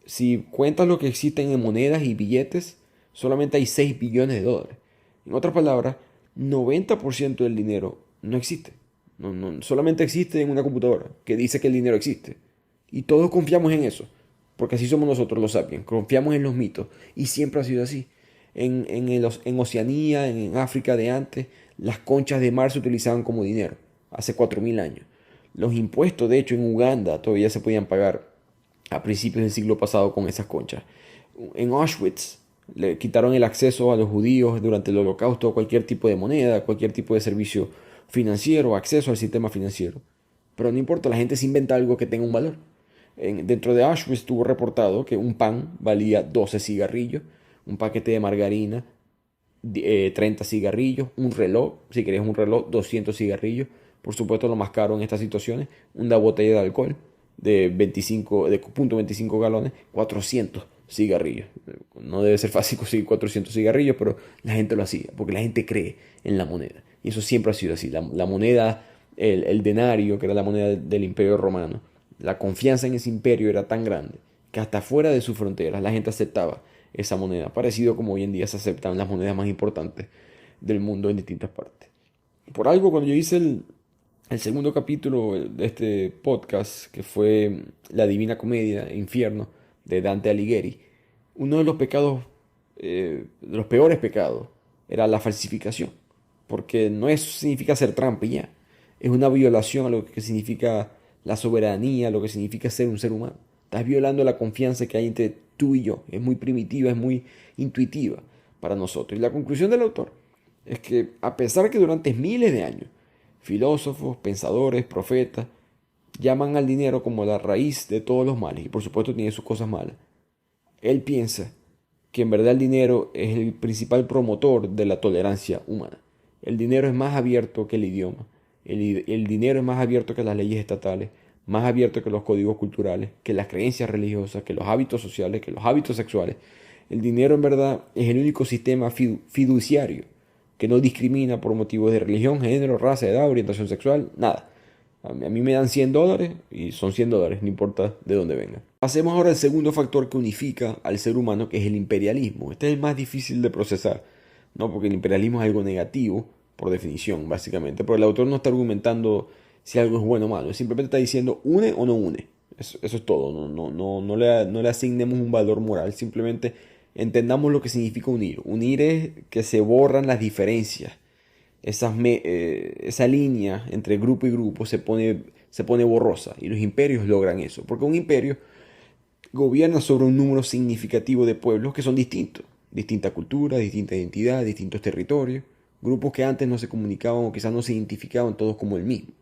[SPEAKER 1] Si cuentas lo que existen en monedas y billetes, solamente hay 6 billones de dólares. En otras palabras, 90% del dinero no existe. Solamente existe en una computadora que dice que el dinero existe. Y todos confiamos en eso, porque así somos nosotros los sapiens. Confiamos en los mitos y siempre ha sido así. En Oceanía, en África de antes, las conchas de mar se utilizaban como dinero, hace 4000 años. Los impuestos, de hecho, en Uganda todavía se podían pagar a principios del siglo pasado con esas conchas. En Auschwitz le quitaron el acceso a los judíos durante el Holocausto a cualquier tipo de moneda, cualquier tipo de servicio financiero, acceso al sistema financiero. Pero no importa, la gente se inventa algo que tenga un valor. Dentro de Auschwitz estuvo reportado que un pan valía 12 cigarrillos, un paquete de margarina, 30 cigarrillos, un reloj, si querías un reloj, 200 cigarrillos. Por supuesto, lo más caro en estas situaciones, una botella de alcohol de 0.25 galones, 400 cigarrillos. No debe ser fácil conseguir 400 cigarrillos, pero la gente lo hacía, porque la gente cree en la moneda. Y eso siempre ha sido así. La moneda, el denario, que era la moneda del Imperio Romano, la confianza en ese imperio era tan grande que hasta fuera de sus fronteras la gente aceptaba esa moneda, parecido como hoy en día se aceptan las monedas más importantes del mundo en distintas partes. Por algo, cuando yo hice el segundo capítulo de este podcast, que fue La Divina Comedia, Infierno, de Dante Alighieri, uno de los pecados, de los peores pecados, era la falsificación. Porque no significa hacer trampa y ya. Es una violación a lo que significa la soberanía, a lo que significa ser un ser humano. Estás violando la confianza que hay entre tú y yo. Es muy primitiva, es muy intuitiva para nosotros. Y la conclusión del autor es que a pesar que durante miles de años filósofos, pensadores, profetas llaman al dinero como la raíz de todos los males, y por supuesto tiene sus cosas malas, él piensa que en verdad el dinero es el principal promotor de la tolerancia humana. El dinero es más abierto que el idioma. El dinero es más abierto que las leyes estatales, más abierto que los códigos culturales, que las creencias religiosas, que los hábitos sociales, que los hábitos sexuales. El dinero en verdad es el único sistema fiduciario que no discrimina por motivos de religión, género, raza, edad, orientación sexual, nada. A mí me dan $100 y son $100, no importa de dónde vengan. Pasemos ahora al segundo factor que unifica al ser humano, que es el imperialismo. Este es el más difícil de procesar, ¿no? Porque el imperialismo es algo negativo, por definición, básicamente. Pero el autor no está argumentando si algo es bueno o malo. Simplemente está diciendo une o no une. Eso es todo. No le asignemos un valor moral. Simplemente entendamos lo que significa unir. Unir es que se borran las diferencias. Esa línea entre grupo y grupo se pone borrosa. Y los imperios logran eso. Porque un imperio gobierna sobre un número significativo de pueblos que son distintos. Distinta cultura, distinta identidad, distintos territorios. Grupos que antes no se comunicaban o quizás no se identificaban todos como el mismo.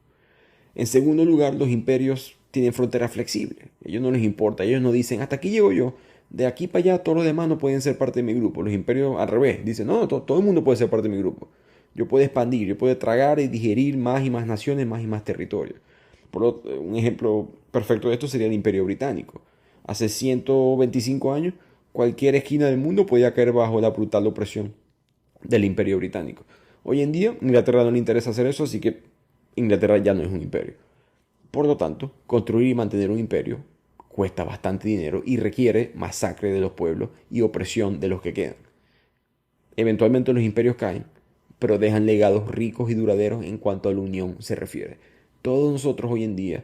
[SPEAKER 1] En segundo lugar, los imperios tienen fronteras flexibles. A ellos no les importa. Ellos no dicen, hasta aquí llego yo. De aquí para allá todos los demás no pueden ser parte de mi grupo. Los imperios al revés. Dicen, no, todo el mundo puede ser parte de mi grupo. Yo puedo expandir, yo puedo tragar y digerir más y más naciones, más y más territorios. Un ejemplo perfecto de esto sería el Imperio Británico. Hace 125 años, cualquier esquina del mundo podía caer bajo la brutal opresión del Imperio Británico. Hoy en día, Inglaterra no le interesa hacer eso, así que Inglaterra ya no es un imperio. Por lo tanto, construir y mantener un imperio cuesta bastante dinero y requiere masacre de los pueblos y opresión de los que quedan. Eventualmente los imperios caen, pero dejan legados ricos y duraderos en cuanto a la unión se refiere. Todos nosotros hoy en día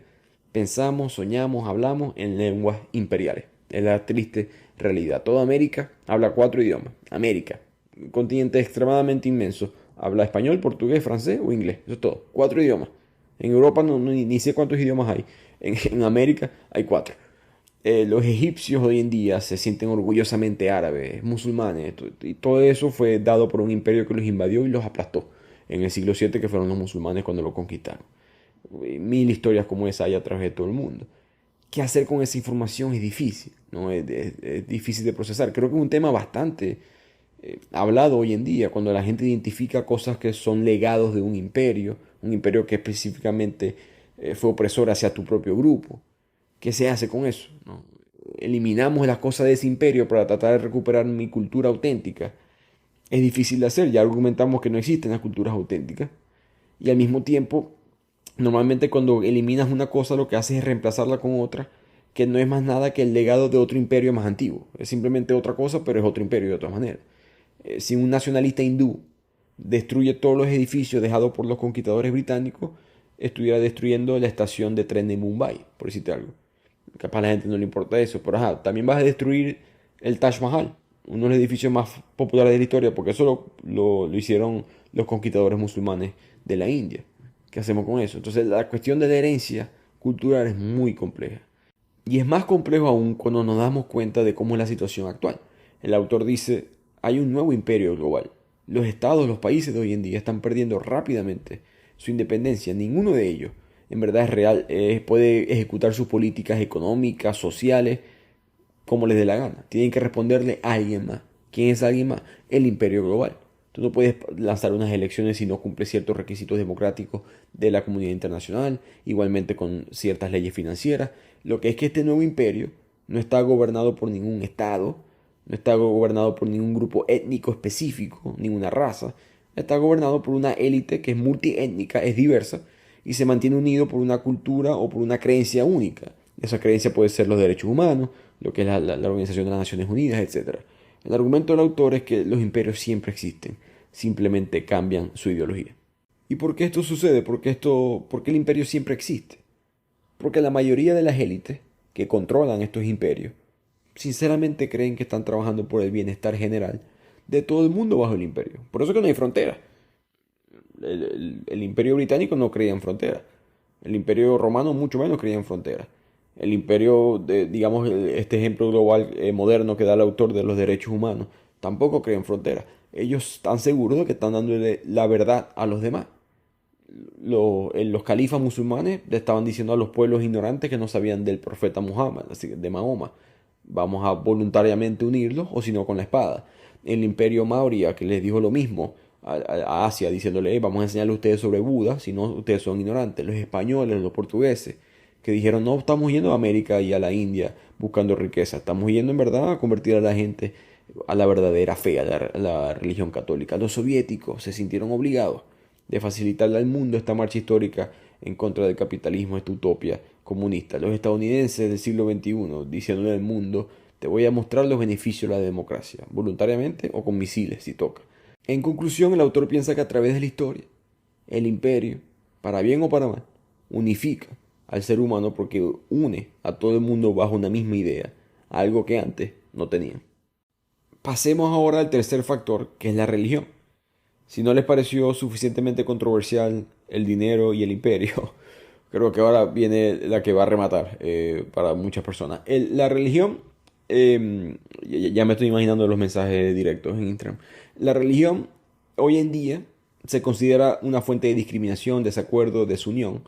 [SPEAKER 1] pensamos, soñamos, hablamos en lenguas imperiales. Es la triste realidad. Toda América habla 4 idiomas. América, un continente extremadamente inmenso, habla español, portugués, francés o inglés. Eso es todo. 4 idiomas. En Europa ni sé cuántos idiomas hay. En América hay 4. Los egipcios hoy en día se sienten orgullosamente árabes, musulmanes, y todo eso fue dado por un imperio que los invadió y los aplastó en el siglo VII, que fueron los musulmanes cuando lo conquistaron. 1000 historias como esa hay a través de todo el mundo. ¿Qué hacer con esa información? Es difícil, ¿no? Es difícil de procesar. Creo que es un tema bastante hablado hoy en día, cuando la gente identifica cosas que son legados de un imperio que específicamente fue opresor hacia tu propio grupo. ¿Qué se hace con eso? ¿No? Eliminamos las cosas de ese imperio para tratar de recuperar mi cultura auténtica. Es difícil de hacer, ya argumentamos que no existen las culturas auténticas. Y al mismo tiempo, normalmente cuando eliminas una cosa lo que haces es reemplazarla con otra, que no es más nada que el legado de otro imperio más antiguo. Es simplemente otra cosa, pero es otro imperio de otra manera. Si un nacionalista hindú destruye todos los edificios dejados por los conquistadores británicos, estuviera destruyendo la estación de tren de Mumbai, por decirte algo. Capaz a la gente no le importa eso, pero también vas a destruir el Taj Mahal, uno de los edificios más populares de la historia, porque eso lo hicieron los conquistadores musulmanes de la India. ¿Qué hacemos con eso? Entonces la cuestión de la herencia cultural es muy compleja. Y es más complejo aún cuando nos damos cuenta de cómo es la situación actual. El autor dice, hay un nuevo imperio global. Los estados, los países de hoy en día están perdiendo rápidamente su independencia. Ninguno de ellos en verdad es real, puede ejecutar sus políticas económicas, sociales, como les dé la gana. Tienen que responderle a alguien más. ¿Quién es alguien más? El imperio global. Tú no puedes lanzar unas elecciones si no cumples ciertos requisitos democráticos de la comunidad internacional, igualmente con ciertas leyes financieras. Lo que es que este nuevo imperio no está gobernado por ningún estado, no está gobernado por ningún grupo étnico específico, ninguna raza. Está gobernado por una élite que es multiétnica, es diversa, y se mantiene unido por una cultura o por una creencia única. Esa creencia puede ser los derechos humanos, lo que es la Organización de las Naciones Unidas, etc. El argumento del autor es que los imperios siempre existen, simplemente cambian su ideología. ¿Y por qué esto sucede? ¿Por qué el imperio siempre existe? Porque la mayoría de las élites que controlan estos imperios sinceramente creen que están trabajando por el bienestar general de todo el mundo bajo el imperio. Por eso que no hay frontera. El imperio británico no creía en frontera. El imperio romano mucho menos creía en frontera. El imperio, digamos, este ejemplo global moderno que da el autor de los derechos humanos, tampoco cree en frontera. Ellos están seguros de que están dándole la verdad a los demás. Los califas musulmanes le estaban diciendo a los pueblos ignorantes que no sabían del profeta Muhammad, así que de Mahoma. Vamos a voluntariamente unirlos o si no con la espada. El imperio Maurya que les dijo lo mismo a Asia diciéndole: "Hey, vamos a enseñarle a ustedes sobre Buda, si no ustedes son ignorantes". Los españoles, los portugueses que dijeron: "No estamos yendo a América y a la India buscando riqueza, estamos yendo en verdad a convertir a la gente a la verdadera fe, a la religión católica". Los soviéticos se sintieron obligados de facilitarle al mundo esta marcha histórica en contra del capitalismo, esta utopia comunista. Los estadounidenses del siglo XXI diciéndole al mundo: "Te voy a mostrar los beneficios de la democracia, voluntariamente o con misiles si toca". En conclusión, el autor piensa que a través de la historia, el imperio, para bien o para mal, unifica al ser humano porque une a todo el mundo bajo una misma idea, algo que antes no tenían. Pasemos ahora al tercer factor, que es la religión. Si no les pareció suficientemente controversial el dinero y el imperio, creo que ahora viene la que va a rematar para muchas personas. La religión, ya me estoy imaginando los mensajes directos en Instagram. La religión hoy en día se considera una fuente de discriminación, desacuerdo, desunión.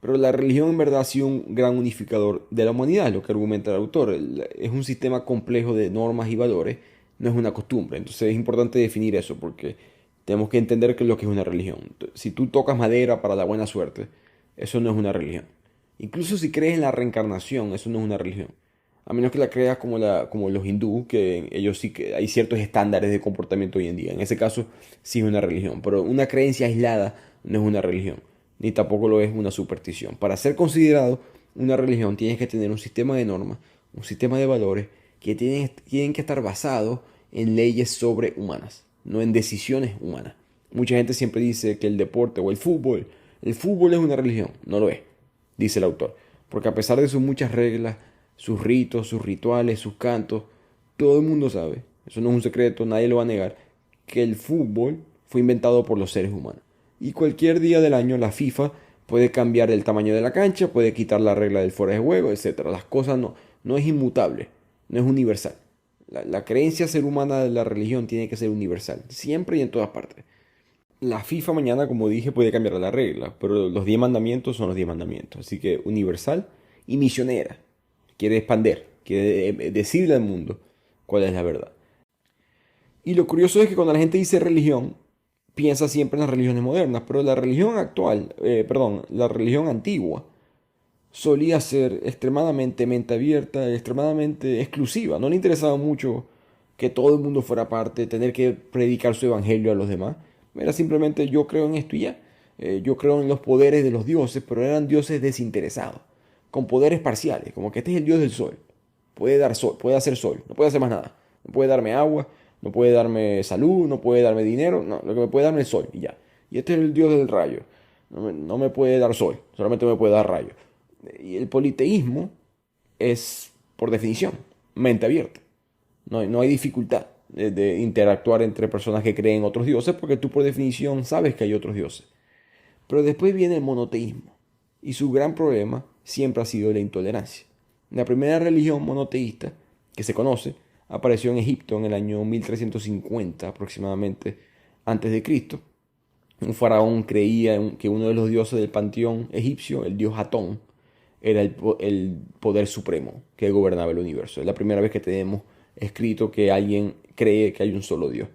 [SPEAKER 1] Pero la religión en verdad ha sido un gran unificador de la humanidad, es lo que argumenta el autor. Es un sistema complejo de normas y valores, no es una costumbre. Entonces es importante definir eso porque tenemos que entender qué es lo que es una religión. Si tú tocas madera para la buena suerte, eso no es una religión. Incluso si crees en la reencarnación, eso no es una religión. A menos que la creas como los hindúes, que ellos sí que hay ciertos estándares de comportamiento hoy en día. En ese caso sí es una religión, pero una creencia aislada no es una religión, ni tampoco lo es una superstición. Para ser considerado una religión tienes que tener un sistema de normas, un sistema de valores que tienen que estar basados en leyes sobrehumanas, no en decisiones humanas. Mucha gente siempre dice que el deporte o el fútbol es una religión. No lo es, dice el autor, porque a pesar de sus muchas reglas, sus ritos, sus rituales, sus cantos, todo el mundo sabe, eso no es un secreto, nadie lo va a negar, que el fútbol fue inventado por los seres humanos. Y cualquier día del año la FIFA puede cambiar el tamaño de la cancha, puede quitar la regla del fuera de juego, etc. Las cosas no es inmutable, no es universal. La creencia ser humana de la religión tiene que ser universal, siempre y en todas partes. La FIFA mañana, como dije, puede cambiar la regla, pero los 10 mandamientos son los 10 mandamientos. Así que universal y misionera. Quiere expandir, quiere decirle al mundo cuál es la verdad. Y lo curioso es que cuando la gente dice religión, piensa siempre en las religiones modernas, pero la religión actual, la religión antigua, solía ser extremadamente mente abierta, extremadamente exclusiva. No le interesaba mucho que todo el mundo fuera parte, tener que predicar su evangelio a los demás. Era simplemente: yo creo en esto y ya. Yo creo en los poderes de los dioses, pero eran dioses desinteresados, con poderes parciales, como que este es el dios del sol. Puede dar sol, puede hacer sol, no puede hacer más nada. No puede darme agua, no puede darme salud, no puede darme dinero, no, lo que me puede darme es sol y ya. Y este es el dios del rayo. No me puede dar sol, solamente me puede dar rayo. Y el politeísmo es, por definición, mente abierta. No hay dificultad de interactuar entre personas que creen en otros dioses porque tú por definición sabes que hay otros dioses. Pero después viene el monoteísmo y su gran problema siempre ha sido la intolerancia. La primera religión monoteísta que se conoce apareció en Egipto en el año 1350 aproximadamente antes de Cristo. Un faraón creía que uno de los dioses del panteón egipcio, el dios Atón, era el poder supremo que gobernaba el universo. Es la primera vez que tenemos escrito que alguien cree que hay un solo Dios.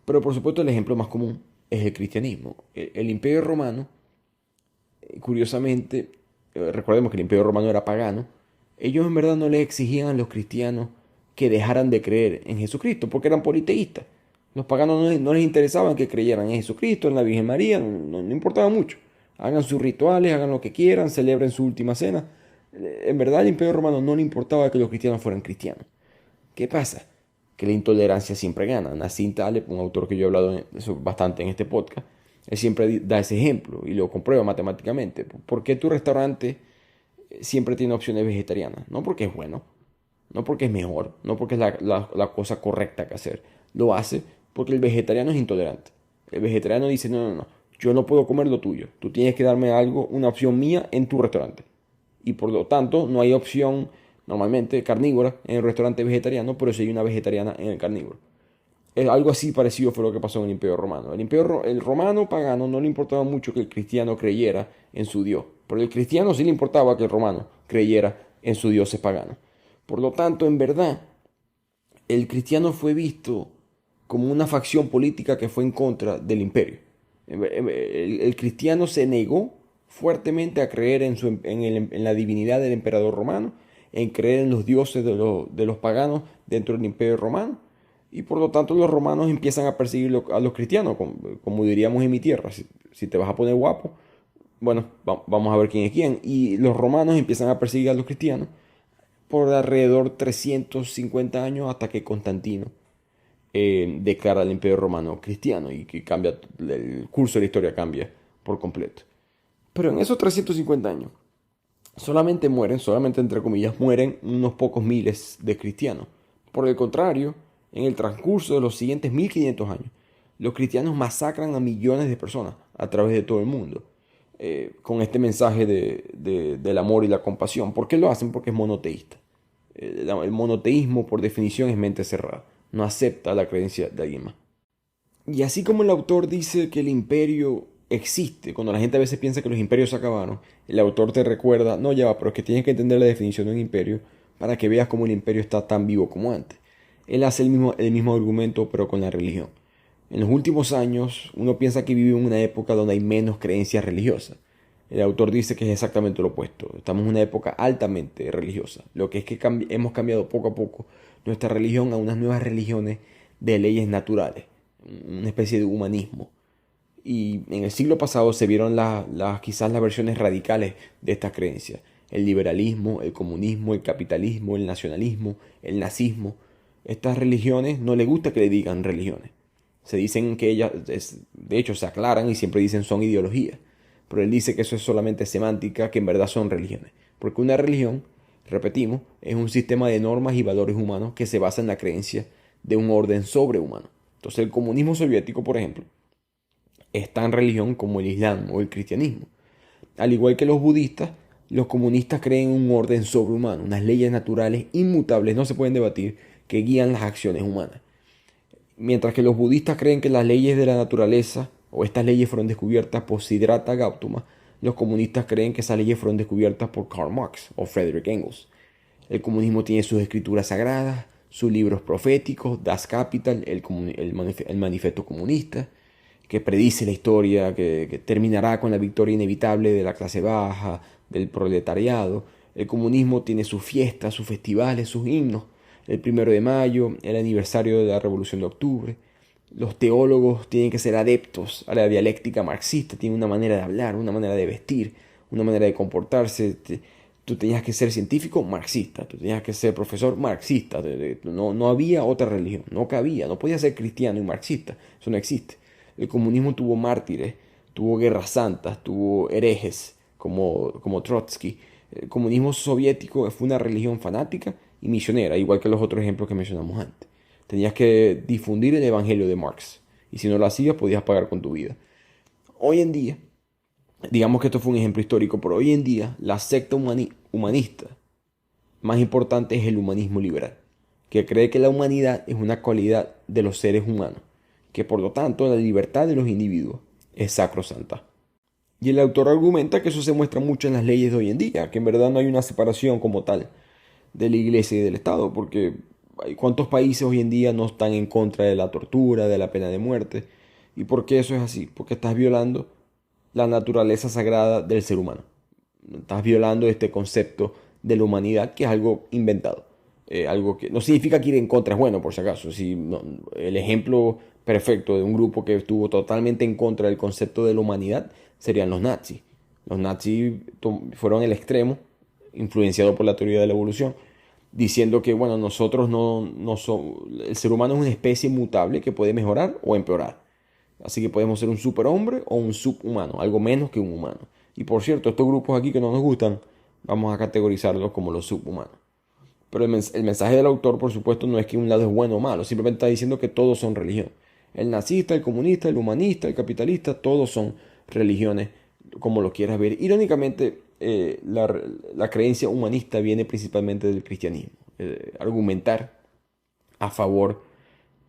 [SPEAKER 1] Pero por supuesto el ejemplo más común es el cristianismo. El Imperio Romano, curiosamente, recordemos que el Imperio Romano era pagano, ellos en verdad no les exigían a los cristianos que dejaran de creer en Jesucristo porque eran politeístas. Los paganos no les interesaban que creyeran en Jesucristo, en la Virgen María, no importaba mucho. Hagan sus rituales, hagan lo que quieran, celebren su última cena. En verdad, al Imperio Romano no le importaba que los cristianos fueran cristianos. ¿Qué pasa? que la intolerancia siempre gana. Nassim Taleb, un autor que yo he hablado bastante en este podcast, él siempre da ese ejemplo y lo comprueba matemáticamente. ¿Por qué tu restaurante siempre tiene opciones vegetarianas? No porque es bueno, no porque es mejor, no porque es la cosa correcta que hacer. Lo hace porque el vegetariano es intolerante. El vegetariano dice, no, no, no, yo no puedo comer lo tuyo. Tú tienes que darme algo, una opción mía en tu restaurante. Y por lo tanto, no hay opción normalmente carnívora en el restaurante vegetariano, pero sí hay una vegetariana en el carnívoro. Algo así parecido fue lo que pasó en el Imperio Romano. El romano pagano no le importaba mucho que el cristiano creyera en su Dios, pero el cristiano sí le importaba que el romano creyera en su Dios pagano. Por lo tanto, en verdad, el cristiano fue visto como una facción política que fue en contra del imperio. El cristiano se negó fuertemente a creer en la divinidad del emperador romano, en creer en los dioses de los paganos dentro del imperio romano, y por lo tanto los romanos empiezan a perseguir a los cristianos, como diríamos en mi tierra. Si te vas a poner guapo, bueno, vamos a ver quién es quién. Y los romanos empiezan a perseguir a los cristianos por alrededor 350 años hasta que Constantino declara el Imperio Romano cristiano y que cambia, el curso de la historia cambia por completo. Pero en esos 350 años solamente entre comillas, mueren unos pocos miles de cristianos. Por el contrario, en el transcurso de los siguientes 1500 años, los cristianos masacran a millones de personas a través de todo el mundo. Con este mensaje del amor y la compasión. ¿Por qué lo hacen? Porque es monoteísta. El monoteísmo, por definición, es mente cerrada. No acepta la creencia de alguien más. Y así como el autor dice que el imperio existe, cuando la gente a veces piensa que los imperios se acabaron, el autor te recuerda, no, ya va, pero es que tienes que entender la definición de un imperio para que veas cómo el imperio está tan vivo como antes. Él hace el mismo argumento, pero con la religión. En los últimos años, uno piensa que vive en una época donde hay menos creencias religiosas. El autor dice que es exactamente lo opuesto. Estamos en una época altamente religiosa. Lo que es que hemos cambiado poco a poco nuestra religión a unas nuevas religiones de leyes naturales. Una especie de humanismo. Y en el siglo pasado se vieron quizás las versiones radicales de estas creencias. El liberalismo, el comunismo, el capitalismo, el nacionalismo, el nazismo. Estas religiones no les gusta que le digan religiones. Se dicen que ellas, de hecho, se aclaran y siempre dicen son ideologías. Pero él dice que eso es solamente semántica, que en verdad son religiones. Porque una religión, repetimos, es un sistema de normas y valores humanos que se basa en la creencia de un orden sobrehumano. Entonces el comunismo soviético, por ejemplo, es tan religión como el islam o el cristianismo. Al igual que los budistas, los comunistas creen en un orden sobrehumano, unas leyes naturales inmutables, no se pueden debatir, que guían las acciones humanas. Mientras que los budistas creen que las leyes de la naturaleza o estas leyes fueron descubiertas por Siddhartha Gautama, los comunistas creen que esas leyes fueron descubiertas por Karl Marx o Friedrich Engels. El comunismo tiene sus escrituras sagradas, sus libros proféticos, Das Kapital, el manifiesto comunista, que predice la historia, que terminará con la victoria inevitable de la clase baja, del proletariado. El comunismo tiene sus fiestas, sus festivales, sus himnos. El 1 de mayo, el aniversario de la Revolución de Octubre. Los teólogos tienen que ser adeptos a la dialéctica marxista, tienen una manera de hablar, una manera de vestir, una manera de comportarse. Tú tenías que ser científico marxista, tú tenías que ser profesor marxista. No había otra religión, no cabía, no podías ser cristiano y marxista, eso no existe. El comunismo tuvo mártires, tuvo guerras santas, tuvo herejes como Trotsky. El comunismo soviético fue una religión fanática y misionera, igual que los otros ejemplos que mencionamos antes. Tenías que difundir el evangelio de Marx, y si no lo hacías podías pagar con tu vida. Hoy en día, digamos que esto fue un ejemplo histórico, pero hoy en día la secta humanista más importante es el humanismo liberal, que cree que la humanidad es una cualidad de los seres humanos, que por lo tanto la libertad de los individuos es sacrosanta. Y el autor argumenta que eso se muestra mucho en las leyes de hoy en día, que en verdad no hay una separación como tal de la iglesia y del Estado, porque ¿cuántos países hoy en día no están en contra de la tortura, de la pena de muerte? ¿Y por qué eso es así? Porque estás violando la naturaleza sagrada del ser humano. Estás violando este concepto de la humanidad, que es algo inventado. Algo que no significa que ir en contra es bueno, por si acaso. El ejemplo perfecto de un grupo que estuvo totalmente en contra del concepto de la humanidad serían los nazis. Los nazis fueron el extremo, influenciados por la teoría de la evolución, diciendo que, bueno, nosotros no somos, el ser humano es una especie mutable que puede mejorar o empeorar. Así que podemos ser un superhombre o un subhumano, algo menos que un humano. Y por cierto, estos grupos aquí que no nos gustan, vamos a categorizarlos como los subhumanos. Pero el mensaje del autor, por supuesto, no es que un lado es bueno o malo, simplemente está diciendo que todos son religión. El nazista, el comunista, el humanista, el capitalista, todos son religiones, como lo quieras ver. Irónicamente, la creencia humanista viene principalmente del cristianismo. Argumentar a favor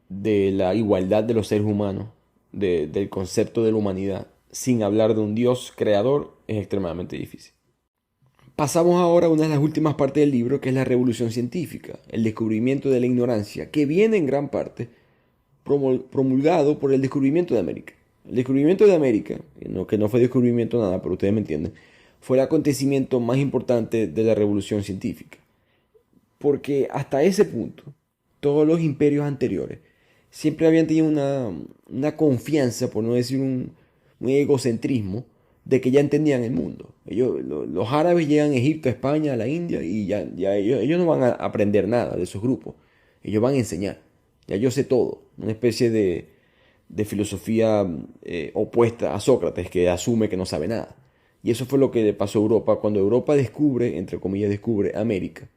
[SPEAKER 1] de la igualdad de los seres humanos, del concepto de la humanidad, sin hablar de un Dios creador, es extremadamente difícil. Pasamos ahora a una de las últimas partes del libro, que es la revolución científica, el descubrimiento de la ignorancia, que viene en gran parte promulgado por el descubrimiento de América. El descubrimiento de América, que no fue descubrimiento nada, pero ustedes me entienden, fue el acontecimiento más importante de la revolución científica. Porque hasta ese punto, todos los imperios anteriores siempre habían tenido una confianza, por no decir un egocentrismo, de que ya entendían el mundo. Los árabes llegan a Egipto, a España, a la India, y ya ellos no van a aprender nada de esos grupos. Ellos van a enseñar. Ya yo sé todo. Una especie de filosofía opuesta a Sócrates, que asume que no sabe nada. Y eso fue lo que le pasó a Europa. Cuando Europa descubre, entre comillas, descubre América,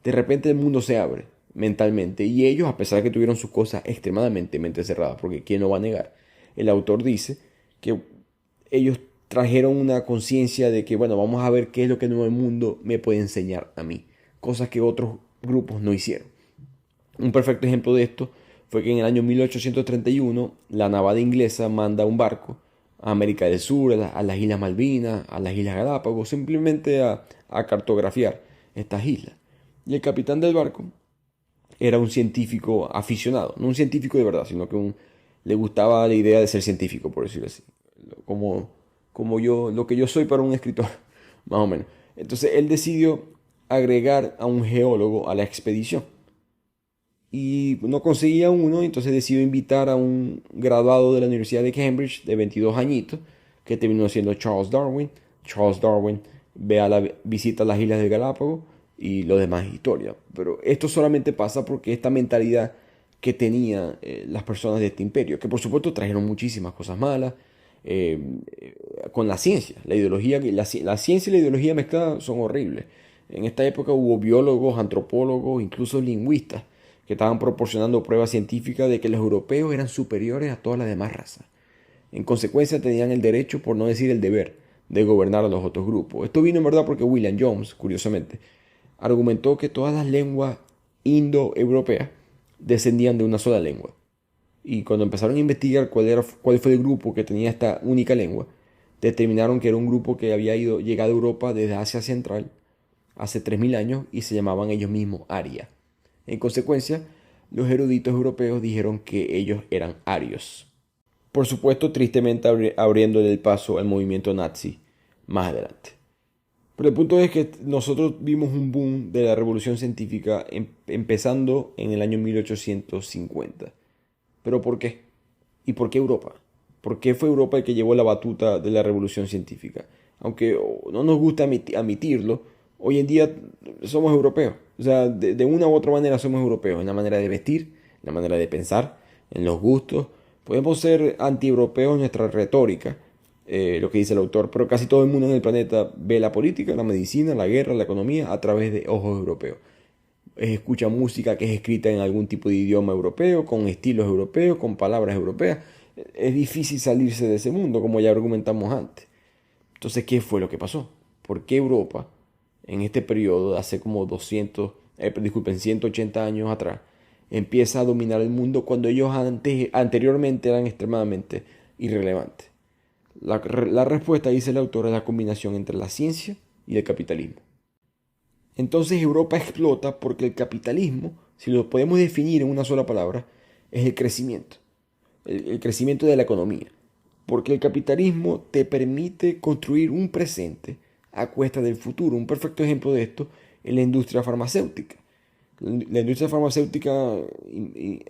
[SPEAKER 1] de repente el mundo se abre mentalmente. Y ellos, a pesar de que tuvieron sus cosas extremadamente mente cerrada, porque ¿quién lo va a negar? El autor dice que ellos trajeron una conciencia de que, bueno, vamos a ver qué es lo que el nuevo mundo me puede enseñar a mí. Cosas que otros grupos no hicieron. Un perfecto ejemplo de esto fue que en el año 1831 la Armada inglesa manda un barco a América del Sur, a las Islas Malvinas, a las Islas Galápagos, simplemente a cartografiar estas islas. Y el capitán del barco era un científico aficionado, no un científico de verdad, sino que le gustaba la idea de ser científico, por decirlo así. Como yo, lo que yo soy para un escritor, más o menos. Entonces él decidió agregar a un geólogo a la expedición. Y no conseguía uno, entonces decidió invitar a un graduado de la Universidad de Cambridge de 22 añitos, que terminó siendo Charles Darwin. Charles Darwin visita las Islas de Galápagos y lo demás es historia. Pero esto solamente pasa porque esta mentalidad que tenían las personas de este imperio, que por supuesto trajeron muchísimas cosas malas, con la ciencia. La ideología, la ciencia y la ideología mezcladas son horribles. En esta época hubo biólogos, antropólogos, incluso lingüistas, que estaban proporcionando pruebas científicas de que los europeos eran superiores a todas las demás razas. En consecuencia tenían el derecho, por no decir el deber, de gobernar a los otros grupos. Esto vino en verdad porque William Jones, curiosamente, argumentó que todas las lenguas indoeuropeas descendían de una sola lengua. Y cuando empezaron a investigar cuál fue el grupo que tenía esta única lengua, determinaron que era un grupo que había llegado a Europa desde Asia Central hace 3000 años y se llamaban ellos mismos Aria. En consecuencia, los eruditos europeos dijeron que ellos eran arios. Por supuesto, tristemente abriéndole el paso al movimiento nazi más adelante. Pero el punto es que nosotros vimos un boom de la revolución científica empezando en el año 1850. ¿Pero por qué? ¿Y por qué Europa? ¿Por qué fue Europa el que llevó la batuta de la revolución científica? Aunque no nos gusta admitirlo, hoy en día somos europeos. O sea, de una u otra manera somos europeos. En la manera de vestir, en la manera de pensar, en los gustos. Podemos ser anti-europeos en nuestra retórica, lo que dice el autor, pero casi todo el mundo en el planeta ve la política, la medicina, la guerra, la economía a través de ojos europeos. Escucha música que es escrita en algún tipo de idioma europeo, con estilos europeos, con palabras europeas. Es difícil salirse de ese mundo, como ya argumentamos antes. Entonces, ¿qué fue lo que pasó? ¿Por qué Europa, en este periodo de hace como 180 años atrás, empieza a dominar el mundo cuando ellos anteriormente eran extremadamente irrelevantes? La respuesta, dice el autor, es la combinación entre la ciencia y el capitalismo. Entonces Europa explota porque el capitalismo, si lo podemos definir en una sola palabra, es el crecimiento. El crecimiento de la economía. Porque el capitalismo te permite construir un presente a cuesta del futuro. Un perfecto ejemplo de esto es la industria farmacéutica. La industria farmacéutica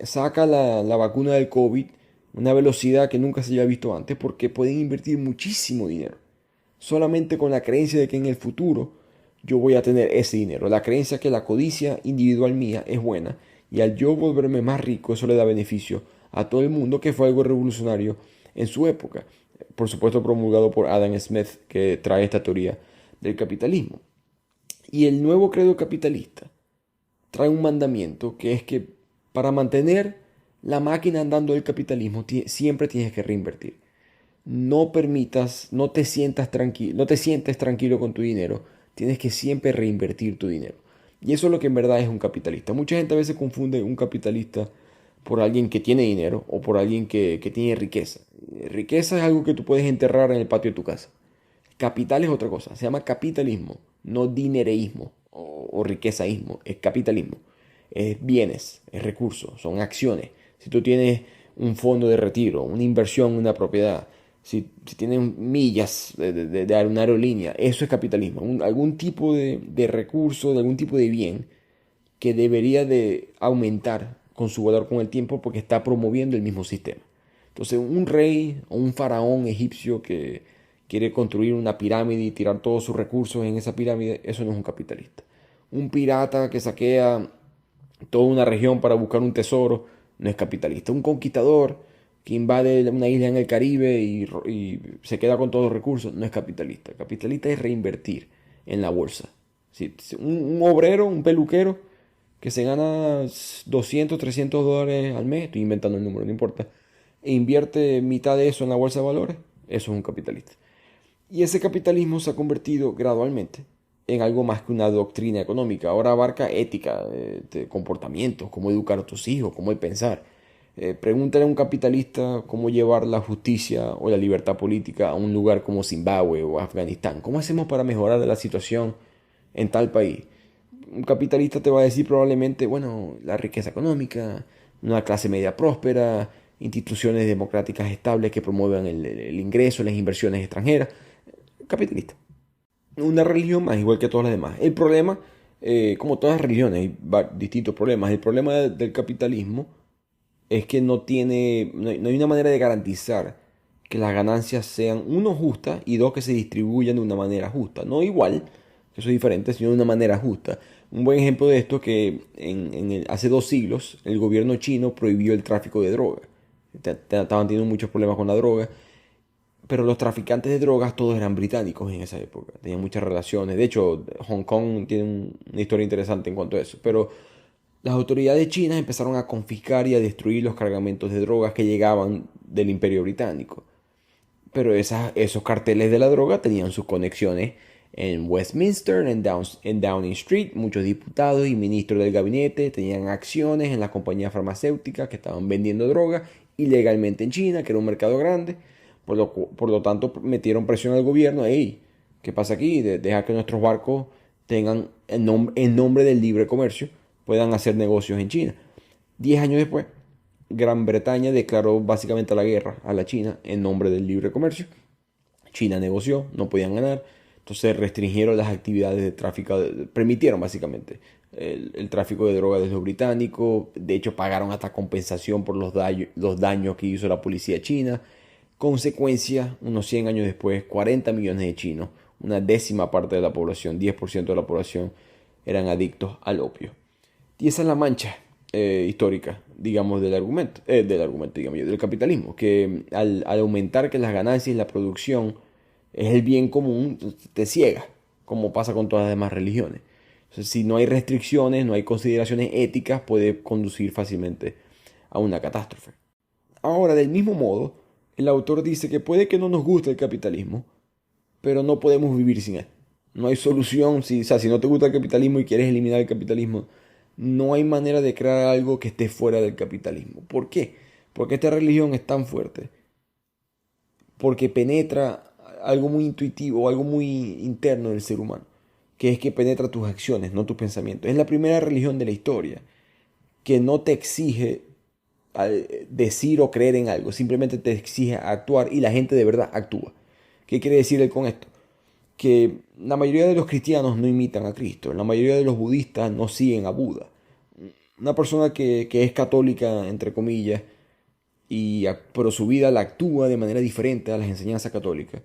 [SPEAKER 1] saca la vacuna del COVID a una velocidad que nunca se había visto antes porque pueden invertir muchísimo dinero. Solamente con la creencia de que en el futuro yo voy a tener ese dinero. La creencia que la codicia individual mía es buena y al yo volverme más rico, eso le da beneficio a todo el mundo, que fue algo revolucionario en su época. Por supuesto, promulgado por Adam Smith, que trae esta teoría del capitalismo. Y el nuevo credo capitalista trae un mandamiento que es que para mantener la máquina andando del capitalismo siempre tienes que reinvertir. No permitas, no te sientes tranquilo con tu dinero, tienes que siempre reinvertir tu dinero. Y eso es lo que en verdad es un capitalista. Mucha gente a veces confunde un capitalista por alguien que tiene dinero o por alguien que tiene riqueza. Riqueza es algo que tú puedes enterrar en el patio de tu casa. Capital es otra cosa, se llama capitalismo, no dinereísmo o riquezaísmo, es capitalismo. Es bienes, es recursos, son acciones. Si tú tienes un fondo de retiro, una inversión, una propiedad, si tienes millas de una aerolínea, eso es capitalismo. Algún tipo de recurso, de algún tipo de bien que debería de aumentar con su valor con el tiempo porque está promoviendo el mismo sistema. Entonces, un rey o un faraón egipcio que quiere construir una pirámide y tirar todos sus recursos en esa pirámide, eso no es un capitalista. Un pirata que saquea toda una región para buscar un tesoro, no es capitalista. Un conquistador que invade una isla en el Caribe y se queda con todos los recursos, no es capitalista. Capitalista es reinvertir en la bolsa. Un obrero, un peluquero que se gana 200, 300 dólares al mes, estoy inventando el número, no importa, e invierte mitad de eso en la bolsa de valores, eso es un capitalista. Y ese capitalismo se ha convertido gradualmente en algo más que una doctrina económica. Ahora abarca ética, de comportamientos, cómo educar a tus hijos, cómo pensar. Pregúntale a un capitalista cómo llevar la justicia o la libertad política a un lugar como Zimbabue o Afganistán. ¿Cómo hacemos para mejorar la situación en tal país? Un capitalista te va a decir probablemente, bueno, la riqueza económica, una clase media próspera, instituciones democráticas estables que promuevan el ingreso, las inversiones extranjeras. Capitalista. Una religión más, igual que todas las demás. El problema, como todas las religiones, hay distintos problemas. El problema del capitalismo es que no hay una manera de garantizar que las ganancias sean, uno, justas y dos, que se distribuyan de una manera justa. No igual, que eso es diferente, sino de una manera justa. Un buen ejemplo de esto es que hace 2 siglos el gobierno chino prohibió el tráfico de droga. Estaban teniendo muchos problemas con la droga, pero los traficantes de drogas todos eran británicos en esa época, tenían muchas relaciones. De hecho, Hong Kong tiene una historia interesante en cuanto a eso. Pero las autoridades chinas empezaron a confiscar y a destruir los cargamentos de drogas que llegaban del Imperio Británico. Pero esos carteles de la droga tenían sus conexiones en Westminster, en Downing Street. Muchos diputados y ministros del gabinete tenían acciones en las compañías farmacéuticas que estaban vendiendo droga ilegalmente en China, que era un mercado grande. Por lo tanto, metieron presión al gobierno. Hey, ¿qué pasa aquí? Deja que nuestros barcos tengan, en nombre del libre comercio, puedan hacer negocios en China. 10 años después, Gran Bretaña declaró básicamente la guerra a la China en nombre del libre comercio. China negoció, no podían ganar. Entonces restringieron las actividades de tráfico, permitieron básicamente el tráfico de drogas desde los británicos. De hecho, pagaron hasta compensación por los daños que hizo la policía china. Consecuencia, unos 100 años después, 40 millones de chinos, una décima parte de la población, 10% de la población, eran adictos al opio. Y esa es la mancha histórica, digamos, digamos yo, del capitalismo, que al aumentar que las ganancias y la producción es el bien común, te ciega, como pasa con todas las demás religiones. Entonces, si no hay restricciones, no hay consideraciones éticas, puede conducir fácilmente a una catástrofe. Ahora, del mismo modo, el autor dice que puede que no nos guste el capitalismo, pero no podemos vivir sin él. No hay solución, o sea, si no te gusta el capitalismo y quieres eliminar el capitalismo, no hay manera de crear algo que esté fuera del capitalismo. ¿Por qué? Porque esta religión es tan fuerte, porque penetra algo muy intuitivo, algo muy interno del ser humano, que es que penetra tus acciones, no tus pensamientos. Es la primera religión de la historia que no te exige decir o creer en algo, simplemente te exige actuar y la gente de verdad actúa. ¿Qué quiere decir él con esto? Que la mayoría de los cristianos no imitan a Cristo, la mayoría de los budistas no siguen a Buda. Una persona que es católica, entre comillas, pero su vida la actúa de manera diferente a las enseñanzas católicas.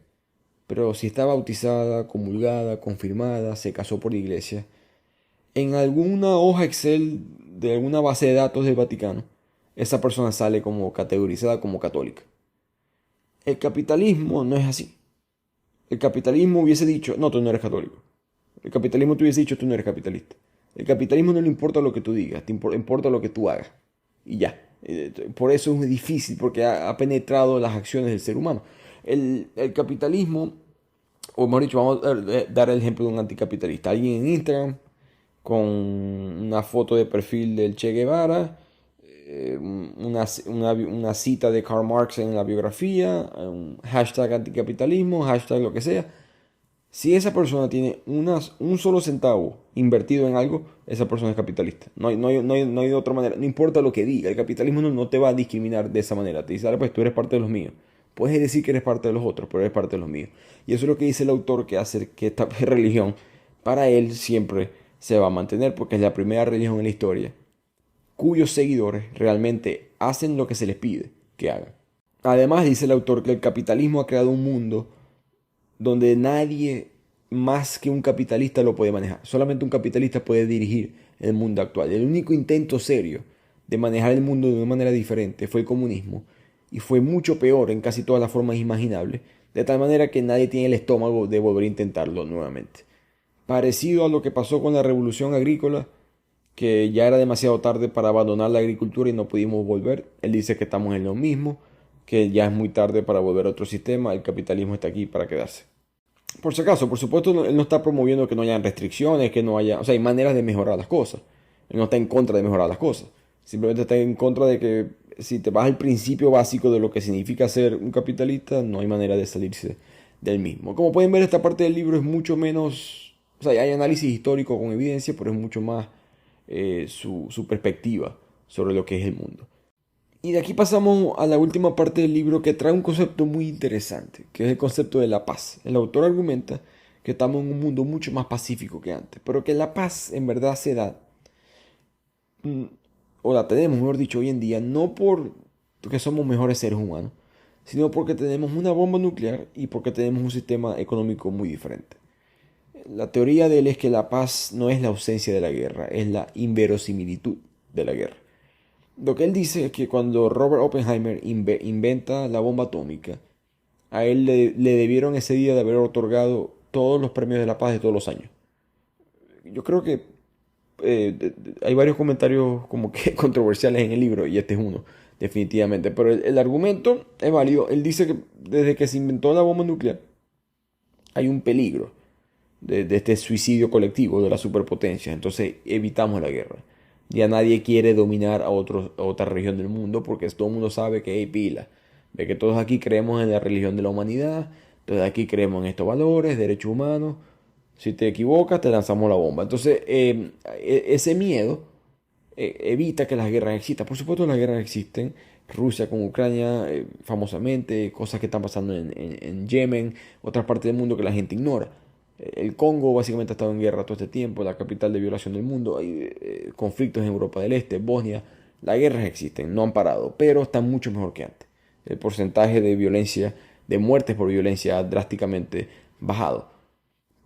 [SPEAKER 1] pero si está bautizada, comulgada, confirmada, se casó por la iglesia, en alguna hoja Excel de alguna base de datos del Vaticano, esa persona sale como categorizada como católica. El capitalismo no es así. El capitalismo hubiese dicho, no, tú no eres católico. El capitalismo te hubiese dicho, tú no eres capitalista. El capitalismo no le importa lo que tú digas, te importa lo que tú hagas. Y ya. Por eso es muy difícil, porque ha penetrado las acciones del ser humano. El capitalismo, o mejor dicho, vamos a dar el ejemplo de un anticapitalista. Alguien en Instagram con una foto de perfil del Che Guevara, una cita de Karl Marx en la biografía, un hashtag anticapitalismo, hashtag lo que sea. Si esa persona tiene un solo centavo invertido en algo, esa persona es capitalista. No hay de otra manera. No importa lo que diga, el capitalismo no te va a discriminar de esa manera. Te dice, "Dale, pues tú eres parte de los míos. Puedes decir que eres parte de los otros, pero eres parte de los míos". Y eso es lo que dice el autor, que hace que esta religión, para él, siempre se va a mantener, porque es la primera religión en la historia cuyos seguidores realmente hacen lo que se les pide que hagan. Además, dice el autor que el capitalismo ha creado un mundo donde nadie más que un capitalista lo puede manejar. Solamente un capitalista puede dirigir el mundo actual. El único intento serio de manejar el mundo de una manera diferente fue el comunismo, y fue mucho peor en casi todas las formas imaginables, de tal manera que nadie tiene el estómago de volver a intentarlo nuevamente. Parecido a lo que pasó con la revolución agrícola, que ya era demasiado tarde para abandonar la agricultura y no pudimos volver. Él dice que estamos en lo mismo, que ya es muy tarde para volver a otro sistema, el capitalismo está aquí para quedarse. Por si acaso, por supuesto, él no está promoviendo que no haya restricciones, que no haya... O sea, hay maneras de mejorar las cosas. Él no está en contra de mejorar las cosas. Simplemente está en contra de que si te vas al principio básico de lo que significa ser un capitalista, no hay manera de salirse del mismo. Como pueden ver, esta parte del libro es mucho menos... O sea, hay análisis histórico con evidencia, pero es mucho más su perspectiva sobre lo que es el mundo. Y de aquí pasamos a la última parte del libro, que trae un concepto muy interesante, que es el concepto de la paz. El autor argumenta que estamos en un mundo mucho más pacífico que antes, pero que la paz en verdad se da, o la tenemos, mejor dicho, hoy en día, no porque somos mejores seres humanos, sino porque tenemos una bomba nuclear y porque tenemos un sistema económico muy diferente. La teoría de él es que la paz no es la ausencia de la guerra, es la inverosimilitud de la guerra. Lo que él dice es que cuando Robert Oppenheimer inventa la bomba atómica, a él le debieron ese día de haber otorgado todos los premios de la paz de todos los años. Yo creo que hay varios comentarios como que controversiales en el libro, y este es uno, definitivamente. Pero el argumento es válido. Él dice que desde que se inventó la bomba nuclear hay un peligro de este suicidio colectivo de las superpotencias. Entonces evitamos la guerra. Ya nadie quiere dominar a otra región del mundo, porque todo el mundo sabe que hay pila. Ve que todos aquí creemos en la religión de la humanidad, todos aquí creemos en estos valores, derechos humanos. Si te equivocas, te lanzamos la bomba. Entonces, ese miedo evita que las guerras existan. Por supuesto, las guerras existen. Rusia con Ucrania, famosamente, cosas que están pasando en Yemen, otras partes del mundo que la gente ignora. El Congo básicamente ha estado en guerra todo este tiempo, la capital de violación del mundo. Hay conflictos en Europa del Este, Bosnia. Las guerras existen, no han parado, pero están mucho mejor que antes. El porcentaje de violencia, de muertes por violencia, ha drásticamente bajado.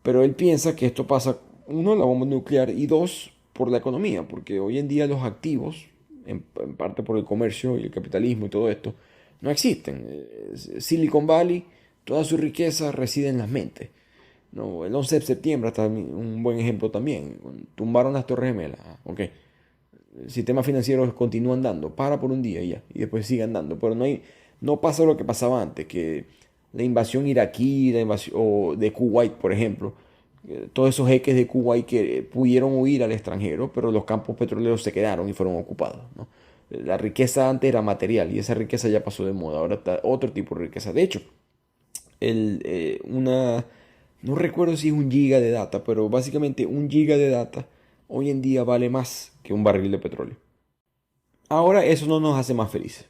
[SPEAKER 1] Pero él piensa que esto pasa, uno, la bomba nuclear, y dos, por la economía, porque hoy en día los activos, en parte por el comercio y el capitalismo y todo esto, no existen. Silicon Valley, toda su riqueza reside en las mentes. No, el 11 de septiembre está un buen ejemplo también. Tumbaron las Torres Gemelas. Okay. El sistema financiero continúa andando, para por un día y ya, y después sigue andando. Pero no pasa lo que pasaba antes, que la invasión iraquí, la invasión o de Kuwait, por ejemplo, todos esos jeques de Kuwait que pudieron huir al extranjero, pero los campos petroleros se quedaron y fueron ocupados, ¿no? La riqueza antes era material y esa riqueza ya pasó de moda, ahora está otro tipo de riqueza. De hecho, no recuerdo si es un giga de data, pero básicamente un giga de data hoy en día vale más que un barril de petróleo. Ahora eso no nos hace más felices.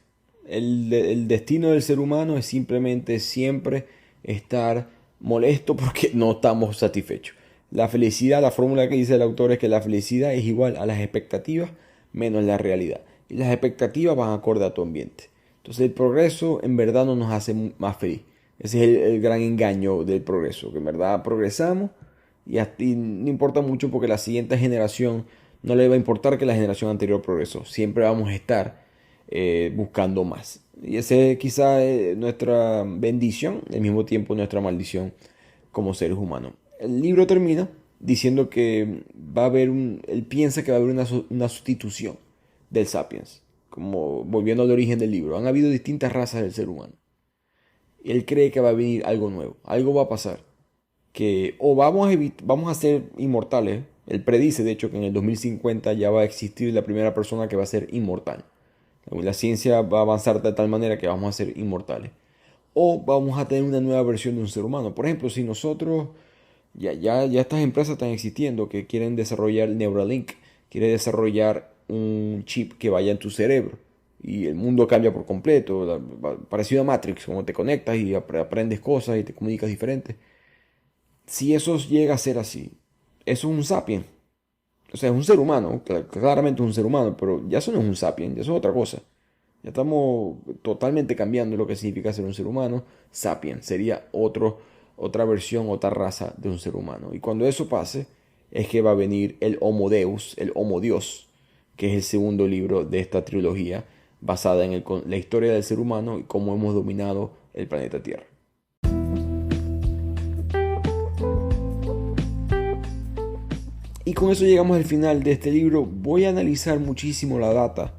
[SPEAKER 1] El destino del ser humano es simplemente siempre estar molesto porque no estamos satisfechos. La felicidad, la fórmula que dice el autor es que la felicidad es igual a las expectativas menos la realidad. Y las expectativas van acorde a tu ambiente. Entonces el progreso en verdad no nos hace más feliz. Ese es el gran engaño del progreso, que en verdad progresamos y no importa mucho porque la siguiente generación no le va a importar que la generación anterior progresó. Siempre vamos a estar buscando más. Y ese quizá es nuestra bendición, al mismo tiempo nuestra maldición como seres humanos. El libro termina diciendo que va a haber él piensa que va a haber una sustitución del sapiens, como volviendo al origen del libro. Han habido distintas razas del ser humano. Él cree que va a venir algo nuevo, algo va a pasar, que o vamos a ser inmortales. Él predice, de hecho, que en el 2050 ya va a existir la primera persona que va a ser inmortal. La ciencia va a avanzar de tal manera que vamos a ser inmortales. O vamos a tener una nueva versión de un ser humano. Por ejemplo, si nosotros, ya estas empresas están existiendo que quieren desarrollar Neuralink, quiere desarrollar un chip que vaya en tu cerebro y el mundo cambia por completo, parecido a Matrix, como te conectas y aprendes cosas y te comunicas diferente. Si eso llega a ser así, eso es un sapien. O sea, es un ser humano, claramente es un ser humano, pero ya eso no es un sapien, ya eso es otra cosa. Ya estamos totalmente cambiando lo que significa ser un ser humano. Sapien sería otra versión, otra raza de un ser humano. Y cuando eso pase, es que va a venir el Homo Deus, el Homo Dios, que es el segundo libro de esta trilogía, basada en la historia del ser humano y cómo hemos dominado el planeta Tierra. Y con eso llegamos al final de este libro. Voy a analizar muchísimo la data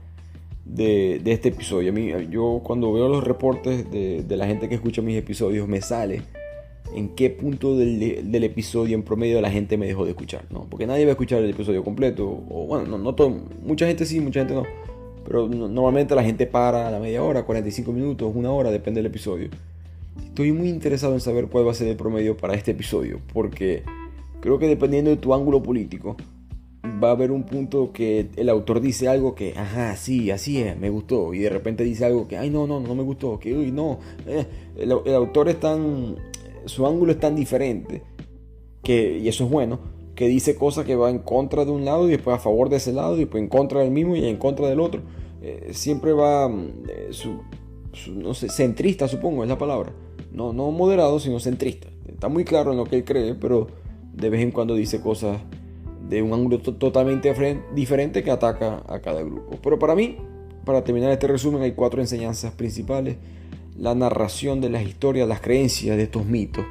[SPEAKER 1] de este episodio. Yo cuando veo los reportes de la gente que escucha mis episodios, me sale en qué punto del episodio en promedio la gente me dejó de escuchar, ¿no? Porque nadie va a escuchar el episodio completo. O bueno, no todo, mucha gente sí, mucha gente no. Pero normalmente la gente para a la media hora, 45 minutos, una hora, depende del episodio. Estoy muy interesado en saber cuál va a ser el promedio para este episodio, porque creo que dependiendo de tu ángulo político, va a haber un punto que el autor dice algo que, ajá, sí, así es, me gustó. Y de repente dice algo que, ay, no me gustó, que, uy, no. El autor su ángulo es tan diferente, y eso es bueno, que dice cosas que va en contra de un lado y después a favor de ese lado y después en contra del mismo y en contra del otro. Siempre va, no sé, centrista, supongo, es la palabra. No moderado, sino centrista. Está muy claro en lo que él cree, pero de vez en cuando dice cosas de un ángulo totalmente diferente que ataca a cada grupo. Pero para mí, para terminar este resumen, hay 4 enseñanzas principales. La narración de las historias, las creencias de estos mitos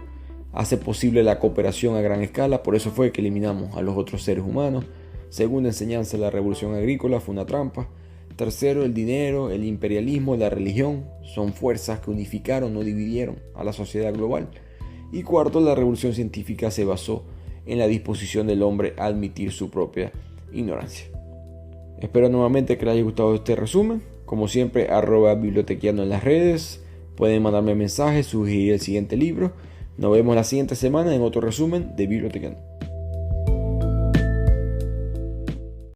[SPEAKER 1] hace posible la cooperación a gran escala, por eso fue que eliminamos a los otros seres humanos. Segunda enseñanza, la revolución agrícola fue una trampa. Tercero, el dinero, el imperialismo, la religión son fuerzas que unificaron, no dividieron a la sociedad global. Y cuarto, la revolución científica se basó en la disposición del hombre a admitir su propia ignorancia. Espero nuevamente que les haya gustado este resumen. Como siempre, @bibliotequiano en las redes. Pueden mandarme mensajes, sugerir el siguiente libro. Nos vemos la siguiente semana en otro resumen de Bibliotequiano.